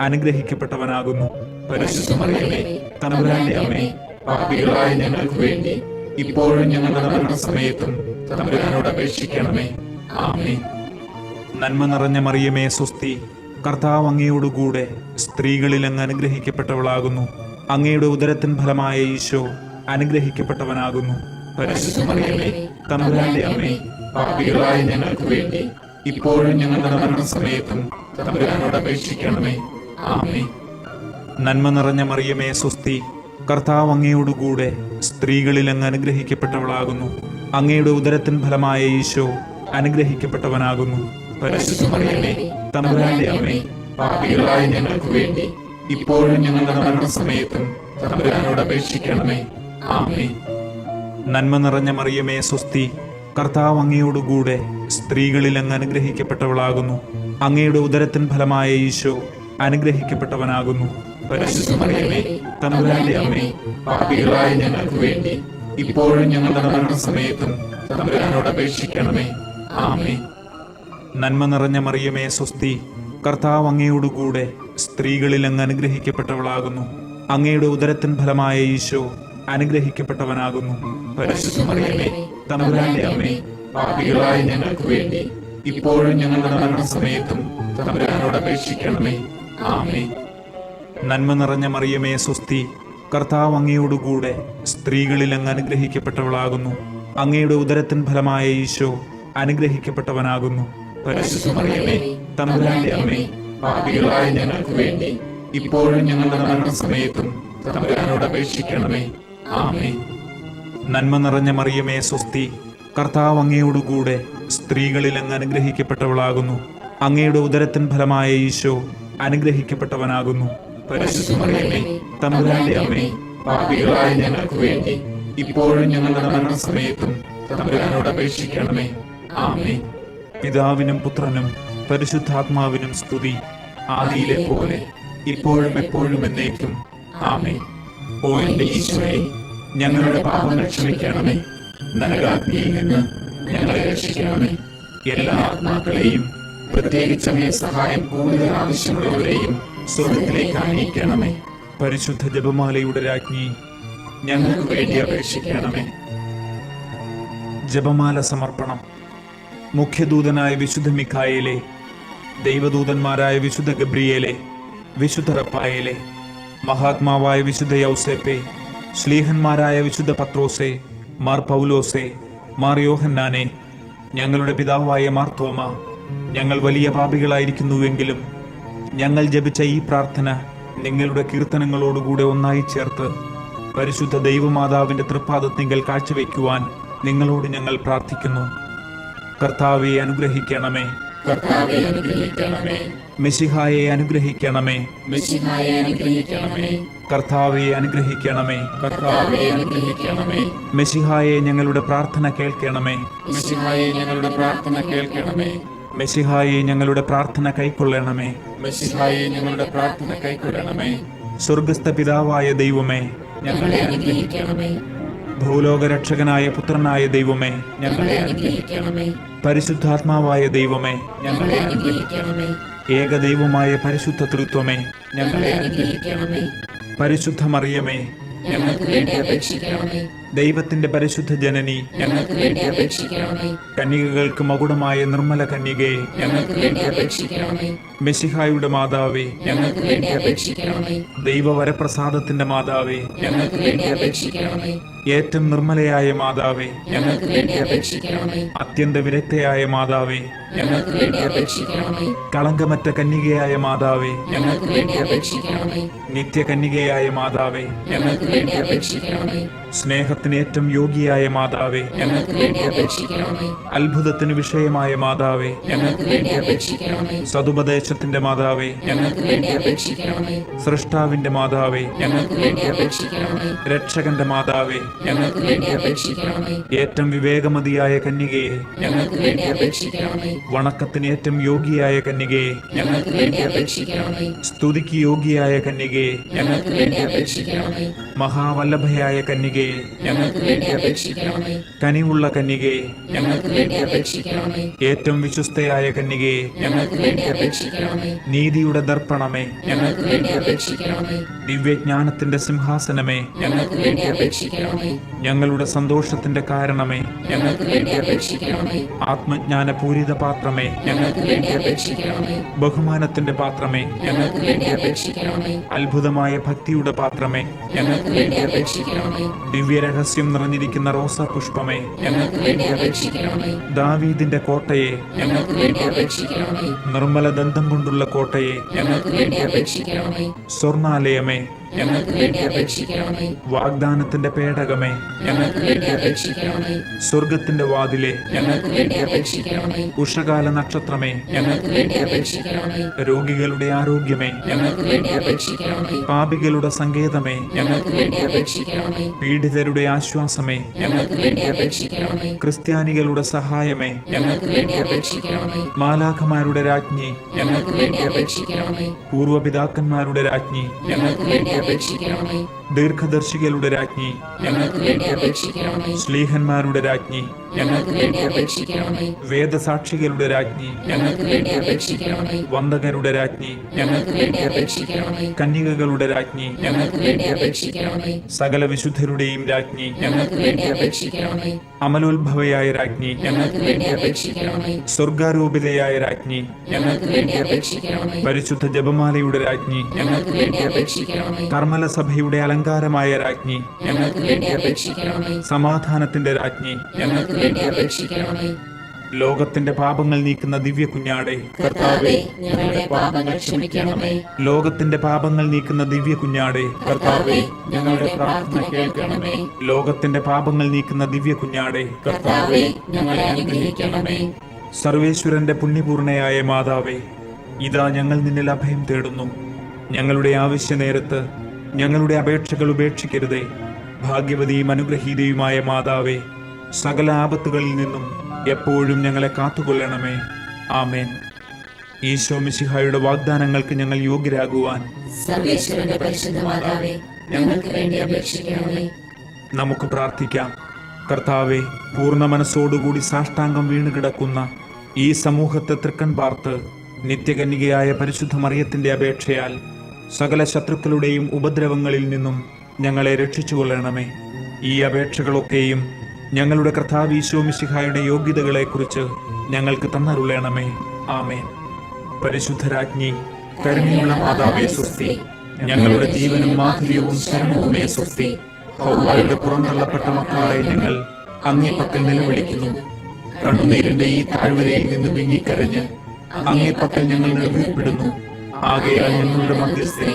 A: അനുഗ്രഹിക്കപ്പെട്ടവനാകുന്നു.
B: പരിശുദ്ധ മറിയമേ, തമ്പുരാന്റെ അമ്മേ, പാപികളായ ഞങ്ങൾക്ക് വേണ്ടി ഇപ്പോഴും ഞങ്ങളുടെ മരണസമയത്തും തമ്പുരാനോട് അപേക്ഷിക്കണമേ. ആമേൻ.
A: നന്മ നിറഞ്ഞ മറിയമേ സ്വസ്തി, കർത്താവ് അങ്ങയോടുകൂടെ സ്ത്രീകളിൽ അങ്ങ് അനുഗ്രഹിക്കപ്പെട്ടവളാകുന്നു. അങ്ങയുടെ ഉദരത്തിൻ ഫലമായ ഈശോ അനുഗ്രഹിക്കപ്പെട്ടവനാകുന്നു.
B: പരിശുദ്ധ മറിയമേ, തമ്പുരാന്റെ അമ്മേ, പാപികളായ ഞങ്ങൾക്ക് വേണ്ടി ഇപ്പോഴും ഞങ്ങളുടെ മരണസമയത്തും തമ്പുരാനോട് അപേക്ഷിക്കണമേ. ആമേൻ.
A: നന്മ നിറഞ്ഞ മറിയമേ സ്വസ്തി, കർത്താവ് അങ്ങയോടുകൂടെ സ്ത്രീകളിൽ അങ്ങ് അനുഗ്രഹിക്കപ്പെട്ടവളാകുന്നു. അങ്ങയുടെ ഉദരത്തിൻ ഫലമായ ഈശോ അനുഗ്രഹിക്കപ്പെട്ടവനാകുന്നു.
B: പരിശുദ്ധ മറിയമേ, തമ്പുരാന്റെ അമ്മേ, പാപികളായ ഞങ്ങൾക്ക് വേണ്ടി ഇപ്പോഴും ഞങ്ങളുടെ മരണസമയത്തും തമ്പുരാനോട് അപേക്ഷിക്കണമേ. ആമേൻ.
A: നന്മ നിറഞ്ഞ മറിയമേ സ്വസ്തി, കർത്താവ് അങ്ങയോടുകൂടെ സ്ത്രീകളിൽ അങ്ങ് അനുഗ്രഹിക്കപ്പെട്ടവളാകുന്നു. അങ്ങയുടെ ഉദരത്തിൻ ഫലമായ ഈശോ അനുഗ്രഹിക്കപ്പെട്ടവനാകുന്നു.
B: പരിശുദ്ധ മറിയമേ, തമ്പുരാന്റെ അമ്മേ, പാപികളായ ഞങ്ങൾക്ക് വേണ്ടി ഇപ്പോഴും ഞങ്ങളുടെ മരണസമയത്തും തമ്പുരാനോട് അപേക്ഷിക്കണമേ. ആമേൻ.
A: നന്മ നിറഞ്ഞ മറിയമേ സ്വസ്തി, കർത്താവ് അങ്ങയോടുകൂടെ സ്ത്രീകളിൽ അങ്ങ് അനുഗ്രഹിക്കപ്പെട്ടവളാകുന്നു. അങ്ങയുടെ ഉദരത്തിൻ ഫലമായ ഈശോ അനുഗ്രഹിക്കപ്പെട്ടവനാകുന്നു.
B: പരിശുദ്ധ മറിയമേ, തമ്പുരാന്റെ അമ്മേ, പാപികളായ ഞങ്ങൾക്ക് വേണ്ടി ഇപ്പോഴും ഞങ്ങളുടെ മരണസമയത്തും തമ്പുരാനോട് അപേക്ഷിക്കണമേ. ആമേൻ.
A: നന്മ നിറഞ്ഞ മറിയമേ സ്വസ്തി, കർത്താവ് അങ്ങയോടുകൂടെ സ്ത്രീകളിൽ അങ്ങ് അനുഗ്രഹിക്കപ്പെട്ടവളാകുന്നു. അങ്ങയുടെ ഉദരത്തിൻ ഫലമായ ഈശോ അനുഗ്രഹിക്കപ്പെട്ടവനാകുന്നു.
B: പരിശുദ്ധ മറിയമേ, തമ്പുരാന്റെ അമ്മേ, പാപികളായ ഞങ്ങൾക്ക് വേണ്ടി ഇപ്പോഴും ഞങ്ങളുടെ മരണസമയത്തും തമ്പുരാനോട് അപേക്ഷിക്കണമേ. ആമേൻ.
A: നന്മ നിറഞ്ഞ മറിയമേ സ്വസ്തി, കർത്താവ് അങ്ങയോടുകൂടെ സ്ത്രീകളിൽ അങ്ങ് അനുഗ്രഹിക്കപ്പെട്ടവളാകുന്നു. അങ്ങയുടെ ഉദരത്തിൻ ഫലമായ ഈശോ അനുഗ്രഹിക്കപ്പെട്ടവനാകുന്നു.
B: പരിശുദ്ധ മറിയമേ, തമ്പുരാന്റെ അമ്മേ, പാപികളായ ഞങ്ങൾക്ക് വേണ്ടി ഇപ്പോഴും ഞങ്ങളുടെ മരണസമയത്തും തമ്പുരാനോട് അപേക്ഷിക്കണമേ. ആമേൻ.
A: പിതാവിനും പുത്രനും പരിശുദ്ധാത്മാവിനും സ്തുതി,
B: ആദിയിലെ പോലെ ഇപ്പോഴും എപ്പോഴും എന്നേക്കും. ആമേൻ. ഓ എന്റെ ഈശോയെ, ഞങ്ങളുടെ പാപങ്ങൾ ക്ഷമിക്കണമേ. നരകാഗ്നിയിൽ നിന്ന് ഞങ്ങളെ രക്ഷിക്കണമേ. എല്ലാ ആത്മാക്കളെയും, പ്രത്യേകിച്ച് അങ്ങേ സഹായം കൂടുതൽ ആവശ്യമുള്ളവരെയും സ്വർഗ്ഗത്തിലേക്ക് അയക്കണമേ.
A: പരിശുദ്ധ ജപമാലയുടെ രാജ്ഞി,
B: ഞങ്ങൾക്ക് വേണ്ടി അപേക്ഷിക്കണമേ.
A: ജപമാല സമർപ്പണം. മുഖ്യദൂതനായ വിശുദ്ധ മിഖായേലെ, ദൈവദൂതന്മാരായ വിശുദ്ധ ഗബ്രിയേലെ, വിശുദ്ധ റഫായേലെ, മഹാത്മാവായ വിശുദ്ധ യൗസേപ്പെ, ശ്ലീഹന്മാരായ വിശുദ്ധ പത്രോസെ, മാർ പൗലോസെ, മാർ യോഹന്നാനെ, ഞങ്ങളുടെ പിതാവായ മാർ തോമ, ഞങ്ങൾ വലിയ പാപികളായിരിക്കുന്നുവെങ്കിലും ഞങ്ങൾ ജപിച്ച ഈ പ്രാർത്ഥന നിങ്ങളുടെ കീർത്തനങ്ങളോടുകൂടെ ഒന്നായി ചേർത്ത് പരിശുദ്ധ ദൈവമാതാവിന്റെ തൃപ്പാദത്തിങ്കൽ കാഴ്ചവെക്കുവാൻ നിങ്ങളോട് ഞങ്ങൾ പ്രാർത്ഥിക്കുന്നു. കർത്താവെ അനുഗ്രഹിക്കണമേ.
B: കർത്താവേ അനുഗ്രഹിക്കണമേ.
A: മെശിഹായെ അനുഗ്രഹിക്കണമേ.
B: മെശിഹായെ അനുഗ്രഹിക്കണമേ.
A: കർത്താവെ അനുഗ്രഹിക്കണമേ.
B: കർത്താവേ അനുഗ്രഹിക്കണമേ.
A: മെശിഹായെ ഞങ്ങളുടെ പ്രാർത്ഥന കേൾക്കണമേ.
B: മെശിഹായെ ഞങ്ങളുടെ പ്രാർത്ഥന കേൾക്കണമേ.
A: മെശിഹായെ ഞങ്ങളുടെ പ്രാർത്ഥന കൈക്കൊള്ളണമേ.
B: മെശിഹായെ ഞങ്ങളുടെ പ്രാർത്ഥന കൈക്കൊള്ളണമേ.
A: സ്വർഗസ്ഥ പിതാവായ ദൈവമേ,
B: ഞങ്ങളെ അനുഗ്രഹിക്കണമേ.
A: ഭൂലോകരക്ഷകനായ പുത്രനായ ദൈവമേ,
B: ഞങ്ങളെ അനുഗ്രഹിക്കണമേ.
A: പരിശുദ്ധാത്മാവായ ദൈവമേ,
B: ഞങ്ങളെ അനുഗ്രഹിക്കണമേ.
A: ഏകദൈവമായ പരിശുദ്ധ തൃത്വമേ,
B: ഞങ്ങളെ അനുഗ്രഹിക്കണമേ.
A: പരിശുദ്ധ മറിയമേ,
B: ഞങ്ങൾക്ക് വേണ്ടി അപേക്ഷിക്കണമേ.
A: ദൈവത്തിന്റെ പരിശുദ്ധ ജനനി,
B: ഞങ്ങൾക്ക് വേണ്ടി അപേക്ഷിക്കണമേ.
A: കന്യകകൾക്ക് മകുടമായ നിർമ്മല കന്യകയെ,
B: ഞങ്ങൾക്ക് വേണ്ടി അപേക്ഷിക്കണമേ.
A: മെശിഹായുടെ മാതാവേ,
B: ഞങ്ങൾക്ക് വേണ്ടി അപേക്ഷിക്കണമേ.
A: ദൈവവരപ്രസാദത്തിന്റെ മാതാവേ,
B: ഞങ്ങൾക്ക് വേണ്ടി അപേക്ഷിക്കണമേ.
A: ഏറ്റവും നിർമ്മലയായ മാതാവേ,
B: ഞങ്ങൾക്ക് വേണ്ടി അപേക്ഷിക്കണമേ.
A: അത്യന്ത വിരക്തയായ മാതാവേ,
B: ഞങ്ങൾക്ക് വേണ്ടി അപേക്ഷിക്കണമേ.
A: കളങ്കമറ്റ കന്യകയായ മാതാവേ,
B: ഞങ്ങൾക്ക് വേണ്ടി അപേക്ഷിക്കണമേ.
A: നിത്യകന്യകയായ മാതാവേ,
B: ഞങ്ങൾക്ക് വേണ്ടി അപേക്ഷിക്കണമേ.
A: സ്നേഹത്തിന് ഏറ്റവും യോഗ്യയായ മാതാവേ,
B: ഞങ്ങൾക്ക് വേണ്ടി അപേക്ഷിക്കണമേ.
A: അത്ഭുതത്തിന് വിഷയമായ മാതാവേ,
B: ഞങ്ങൾക്ക് വേണ്ടി അപേക്ഷിക്കണമേ.
A: സതുപദേശത്തിന്റെ മാതാവേ,
B: ഞങ്ങൾക്ക് വേണ്ടി അപേക്ഷിക്കണമേ.
A: സൃഷ്ടാവിന്റെ മാതാവേ,
B: ഞങ്ങൾക്ക് വേണ്ടി അപേക്ഷിക്കണമേ.
A: രക്ഷകന്റെ മാതാവേ,
B: ഞങ്ങൾക്ക് വേണ്ടി അപേക്ഷിക്കണമേ.
A: ഏറ്റവും വിവേകമതിയായ കന്യകയെ,
B: ഞങ്ങൾക്ക് വേണ്ടി അപേക്ഷിക്കണമേ.
A: വണക്കത്തിന് ഏറ്റവും യോഗ്യയായ കന്യകയെ,
B: ഞങ്ങൾക്ക് വേണ്ടി അപേക്ഷിക്കണമേ.
A: സ്തുതിക്ക് യോഗ്യയായ കന്യകയെ,
B: ഞങ്ങൾക്ക് വേണ്ടി അപേക്ഷിക്കണമേ.
A: മഹാവല്ലഭയായ കന്യകയെ,
B: ഞങ്ങൾക്ക് വേണ്ടി അപേക്ഷിക്കണമേ.
A: കനിവുള്ള കന്യകയെ,
B: ഞങ്ങൾക്ക് വേണ്ടി അപേക്ഷിക്കണമേ.
A: ഏറ്റവും വിശ്വസ്തയായ കന്യകയെ,
B: ഞങ്ങൾക്ക് വേണ്ടി അപേക്ഷിക്കണമേ.
A: നീതിയുടെ ദർപ്പണമേ,
B: ഞങ്ങൾക്ക് വേണ്ടി അപേക്ഷിക്കണമേ.
A: ദിവ്യജ്ഞാനത്തിന്റെ സിംഹാസനമേ,
B: ഞങ്ങൾക്ക് വേണ്ടി അപേക്ഷിക്കണമേ.
A: ഞങ്ങളുടെ സന്തോഷത്തിന്റെ കാരണമേ,
B: ഞങ്ങൾക്ക് വേണ്ടി അപേക്ഷിക്കണമേ.
A: ആത്മജ്ഞാന പൂരിത പാത്രമേ,
B: ഞങ്ങൾക്ക് വേണ്ടി അപേക്ഷിക്കണമേ.
A: ബഹുമാനത്തിന്റെ പാത്രമേ,
B: ഞങ്ങൾക്ക് വേണ്ടി അപേക്ഷിക്കണമേ.
A: അത്ഭുതമായ ഭക്തിയുടെ പാത്രമേ,
B: ഞങ്ങൾക്ക് വേണ്ടി അപേക്ഷിക്കണമേ.
A: ദിവ്യരഹസ്യം നിറഞ്ഞിരിക്കുന്ന റോസാ പുഷ്പമേ,
B: ഞങ്ങൾക്ക് വേണ്ടി അപേക്ഷിക്കണമേ.
A: ദാവീദിന്റെ കോട്ടയെ,
B: ഞങ്ങൾക്ക് വേണ്ടി അപേക്ഷിക്കണമേ.
A: നിർമ്മല ദന്തം കൊണ്ടുള്ള കോട്ടയെ,
B: ഞങ്ങൾക്ക് വേണ്ടി അപേക്ഷിക്കണമേ.
A: സ്വർണാലയമേ,
B: ഞങ്ങൾക്ക് വേണ്ടി അപേക്ഷിക്കണമേ.
A: വാഗ്ദാനത്തിന്റെ പേടകമേ,
B: ഞങ്ങൾക്ക് വേണ്ടി അപേക്ഷിക്കണമേ.
A: സ്വർഗത്തിന്റെ വാതിലെ,
B: ഞങ്ങൾക്ക് വേണ്ടി അപേക്ഷിക്കണമേ.
A: ഉഷകാല നക്ഷത്രമേ,
B: ഞങ്ങൾക്ക് വേണ്ടി അപേക്ഷിക്കണമേ.
A: രോഗികളുടെ ആരോഗ്യമേ,
B: ഞങ്ങൾക്ക് വേണ്ടി അപേക്ഷിക്കണമേ.
A: പാപികളുടെ സങ്കേതമേ,
B: ഞങ്ങൾക്ക് വേണ്ടി അപേക്ഷിക്കണമേ.
A: പീഡിതരുടെ ആശ്വാസമേ,
B: ഞങ്ങൾക്ക് വേണ്ടി അപേക്ഷിക്കണമേ.
A: ക്രിസ്ത്യാനികളുടെ സഹായമേ,
B: ഞങ്ങൾക്ക് വേണ്ടി അപേക്ഷിക്കണമേ.
A: മാലാഖമാരുടെ രാജ്ഞി,
B: ഞങ്ങൾക്ക് വേണ്ടി അപേക്ഷിക്കണമേ.
A: പൂർവപിതാക്കന്മാരുടെ രാജ്ഞി,
B: ഞങ്ങൾക്ക് വേണ്ടി അപേക്ഷിക്കണമേ.
A: ദീർഘദർശികളുടെ രാജ്ഞി,
B: ഞങ്ങൾക്ക് വേണ്ടി അപേക്ഷിക്കണമേ.
A: ശ്ലീഹന്മാരുടെ രാജ്ഞി,
B: ഞങ്ങൾക്ക് വേണ്ടി അപേക്ഷിക്കണമേ.
A: വേദസാക്ഷികളുടെ രാജ്ഞി,
B: ഞങ്ങൾക്ക് വേണ്ടി അപേക്ഷിക്കണമേ.
A: വന്ദകരുടെ രാജ്ഞി,
B: ഞങ്ങൾക്ക് വേണ്ടി അപേക്ഷിക്കണമേ.
A: കന്യകകളുടെ രാജ്ഞി,
B: ഞങ്ങൾക്ക് വേണ്ടി അപേക്ഷിക്കണമേ.
A: സകല വിശുദ്ധരുടെയും രാജ്ഞി,
B: ഞങ്ങൾക്ക് വേണ്ടി അപേക്ഷിക്കണമേ.
A: അമലോത്ഭവയായ രാജ്ഞി,
B: ഞങ്ങൾക്ക് വേണ്ടി അപേക്ഷിക്കണമേ.
A: സ്വർഗാരൂപിതയായ രാജ്ഞി,
B: ഞങ്ങൾക്ക് വേണ്ടി അപേക്ഷിക്കണമേ.
A: പരിശുദ്ധ ജപമാലയുടെ രാജ്ഞി,
B: ഞങ്ങൾക്ക് വേണ്ടി അപേക്ഷിക്കണമേ.
A: കർമ്മല സഭയുടെ അലങ്കാര അലങ്കാരമായ രാജ്ഞി,
B: ഞങ്ങൾക്ക് വേണ്ടി അപേക്ഷിക്കണമേ.
A: സമാധാനത്തിന്റെ രാജ്ഞി,
B: ഞങ്ങൾക്ക് വേണ്ടി അപേക്ഷിക്കണമേ.
A: ലോകത്തിന്റെ പാപങ്ങൾ നീക്കുന്ന ദിവ്യ കുഞ്ഞാടെ,
B: കർത്താവേ, ഞങ്ങളുടെ പാപങ്ങൾ ക്ഷമിക്കണമേ.
A: ലോകത്തിന്റെ പാപങ്ങൾ നീക്കുന്ന ദിവ്യ കുഞ്ഞാടെ,
B: കർത്താവേ, ഞങ്ങളുടെ പ്രാർത്ഥന കേൾക്കണമേ.
A: ലോകത്തിന്റെ പാപങ്ങൾ നീക്കുന്ന ദിവ്യ കുഞ്ഞാടെ,
B: കർത്താവേ, ഞങ്ങളെ അനുഗ്രഹിക്കണമേ.
A: സർവേശ്വരന്റെ പുണ്യപൂർണയായ മാതാവേ, ഇതാ ഞങ്ങൾ നിന്നിൽ അഭയം തേടുന്നു. ഞങ്ങളുടെ ആവശ്യ നേരത്ത് ഞങ്ങളുടെ അപേക്ഷകൾ ഉപേക്ഷിക്കരുതേ. ഭാഗ്യവതിയും അനുഗ്രഹീതയുമായ മാതാവേ, സകല ആപത്തുകളിൽ നിന്നും എപ്പോഴും ഞങ്ങളെ കാത്തുകൊള്ളണമേ. ആമേൻ. ഈശോ മിശിഹായുടെ വാഗ്ദാനങ്ങൾക്ക് ഞങ്ങൾ യോഗ്യരാകുവാൻ
B: സർവേശ്വരന്റെ പരിശുദ്ധ മാതാവേ, ഞങ്ങൾക്ക് വേണ്ടി അപേക്ഷിക്കണമേ.
A: നമുക്ക് പ്രാർത്ഥിക്കാം. കർത്താവെ, പൂർണ്ണ മനസ്സോടുകൂടി സാഷ്ടാംഗം വീണുകിടക്കുന്ന ഈ സമൂഹത്തെ തൃക്കൺ പാർത്ത് നിത്യകന്യകയായ പരിശുദ്ധ മറിയത്തിന്റെ അപേക്ഷയാൽ സകല ശത്രുക്കളുടെയും ഉപദ്രവങ്ങളിൽ നിന്നും ഞങ്ങളെ രക്ഷിച്ചുകൊള്ളണമേ. ഈ അപേക്ഷകളൊക്കെയും ഞങ്ങളുടെ കർത്താവ് ഈശോ മിശിഹായുടെ യോഗ്യതകളെക്കുറിച്ച് ഞങ്ങൾക്ക് തന്നരുളണമേ. ആമേൻ. പരിശുദ്ധരാജ്ഞി, കരുണയുള്ള മാതാവേ സ്വസ്തി. ഞങ്ങളുടെ ജീവനും മാധുര്യവും ശരണവുമേ സ്വസ്തി. ഹൗവായുടെ പുറന്തള്ളപ്പെട്ട മക്കളായ ഞങ്ങൾ അങ്ങേ പക്കൽ നിലവിളിക്കുന്നു. കണ്ണുനീരിന്റെ ഈ താഴ്വരയിൽ നിന്ന് വിങ്ങിക്കരഞ്ഞ് അങ്ങേ പക്കൽ ഞങ്ങൾ നിർവീർപ്പെടുന്നു. ആകയാൽ ഞങ്ങളുടെ മധ്യസ്ഥെ,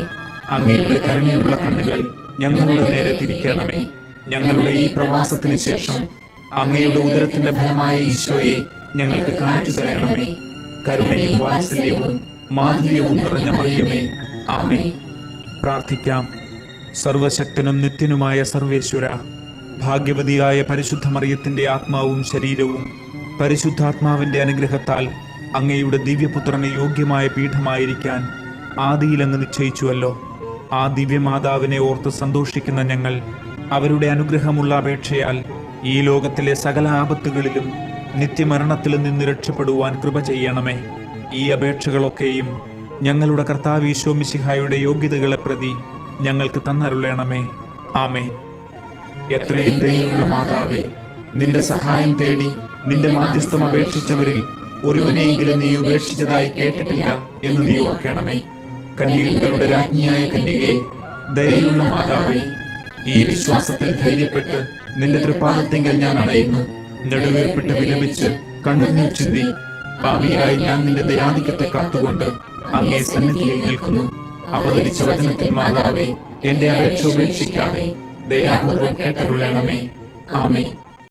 A: അങ്ങയുടെ കരുണയുള്ള കണ്ണുകൾ ഞങ്ങളുടെ നേരെ തിരിക്കണമേ. ഞങ്ങളുടെ ഈ പ്രവാസത്തിന് ശേഷം അങ്ങയുടെ ഉദരത്തിന്റെ ഫലമായ ഈശോയെ ഞങ്ങൾക്ക് കാണിച്ചു തരണമേ. കരുണയും വാത്സല്യവും മാധുര്യവും നിറഞ്ഞ മറിയമേ, ആമേൻ. പ്രാർത്ഥിക്കാം. സർവശക്തനും നിത്യനുമായ സർവേശ്വര, ഭാഗ്യവതിയായ പരിശുദ്ധ മറിയത്തിന്റെ ആത്മാവും ശരീരവും പരിശുദ്ധാത്മാവിന്റെ അനുഗ്രഹത്താൽ അങ്ങയുടെ ദിവ്യപുത്രന് യോഗ്യമായ പീഠമായിരിക്കാൻ ആദിയിൽ അങ്ങ് നിശ്ചയിച്ചുവല്ലോ. ആ ദിവ്യമാതാവിനെ ഓർത്ത് സന്തോഷിക്കുന്ന ഞങ്ങൾ അവരുടെ അനുഗ്രഹമുള്ള അപേക്ഷയാൽ ഈ ലോകത്തിലെ സകല ആപത്തുകളിലും നിത്യമരണത്തിലും നിന്ന് രക്ഷപ്പെടുവാൻ കൃപ ചെയ്യണമേ. ഈ അപേക്ഷകളൊക്കെയും ഞങ്ങളുടെ കർത്താവ് ഈശോ മിശിഹായുടെ യോഗ്യതകളെ പ്രതി ഞങ്ങൾക്ക് തന്നരുളണമേ. ആമേൻ. എത്രയും ദയയുള്ള മാതാവേ, നിന്റെ സഹായം തേടി നിന്റെ മാധ്യസ്ഥം അപേക്ഷിച്ചവരിൽ ഒരുവനെയെങ്കിലും നീ ഉപേക്ഷിച്ചതായി കേട്ടിട്ടില്ല എന്ന് നീ ഓർക്കണമേ. കന്യകകളുടെ രാജ്ഞിയായ കന്യകയെ, ദയയുള്ള മാതാവേ, ഈ വിശ്വാസത്തിൽ ധൈര്യപ്പെട്ട് നിന്റെ തൃപ്പാദത്തെങ്കിൽ ഞാൻ അണയുന്നു. നെടുവേർപ്പെട്ട് വിലപിച്ച് കണ്ണുനീർ ചിന്തി പാപിയായി ഞാൻ നിന്റെ ദയാധിക്യത്തെ കാത്തുകൊണ്ട് അങ്ങേ സന്നിധിയിൽ നിൽക്കുന്നു. അവതരിച്ച വചനത്തിൽ മാതാവേ, എന്റെ അപേക്ഷ ഉപേക്ഷിക്കാതെ ദയാപൂർവം കേട്ടരുളണമേ. ആമേൻ.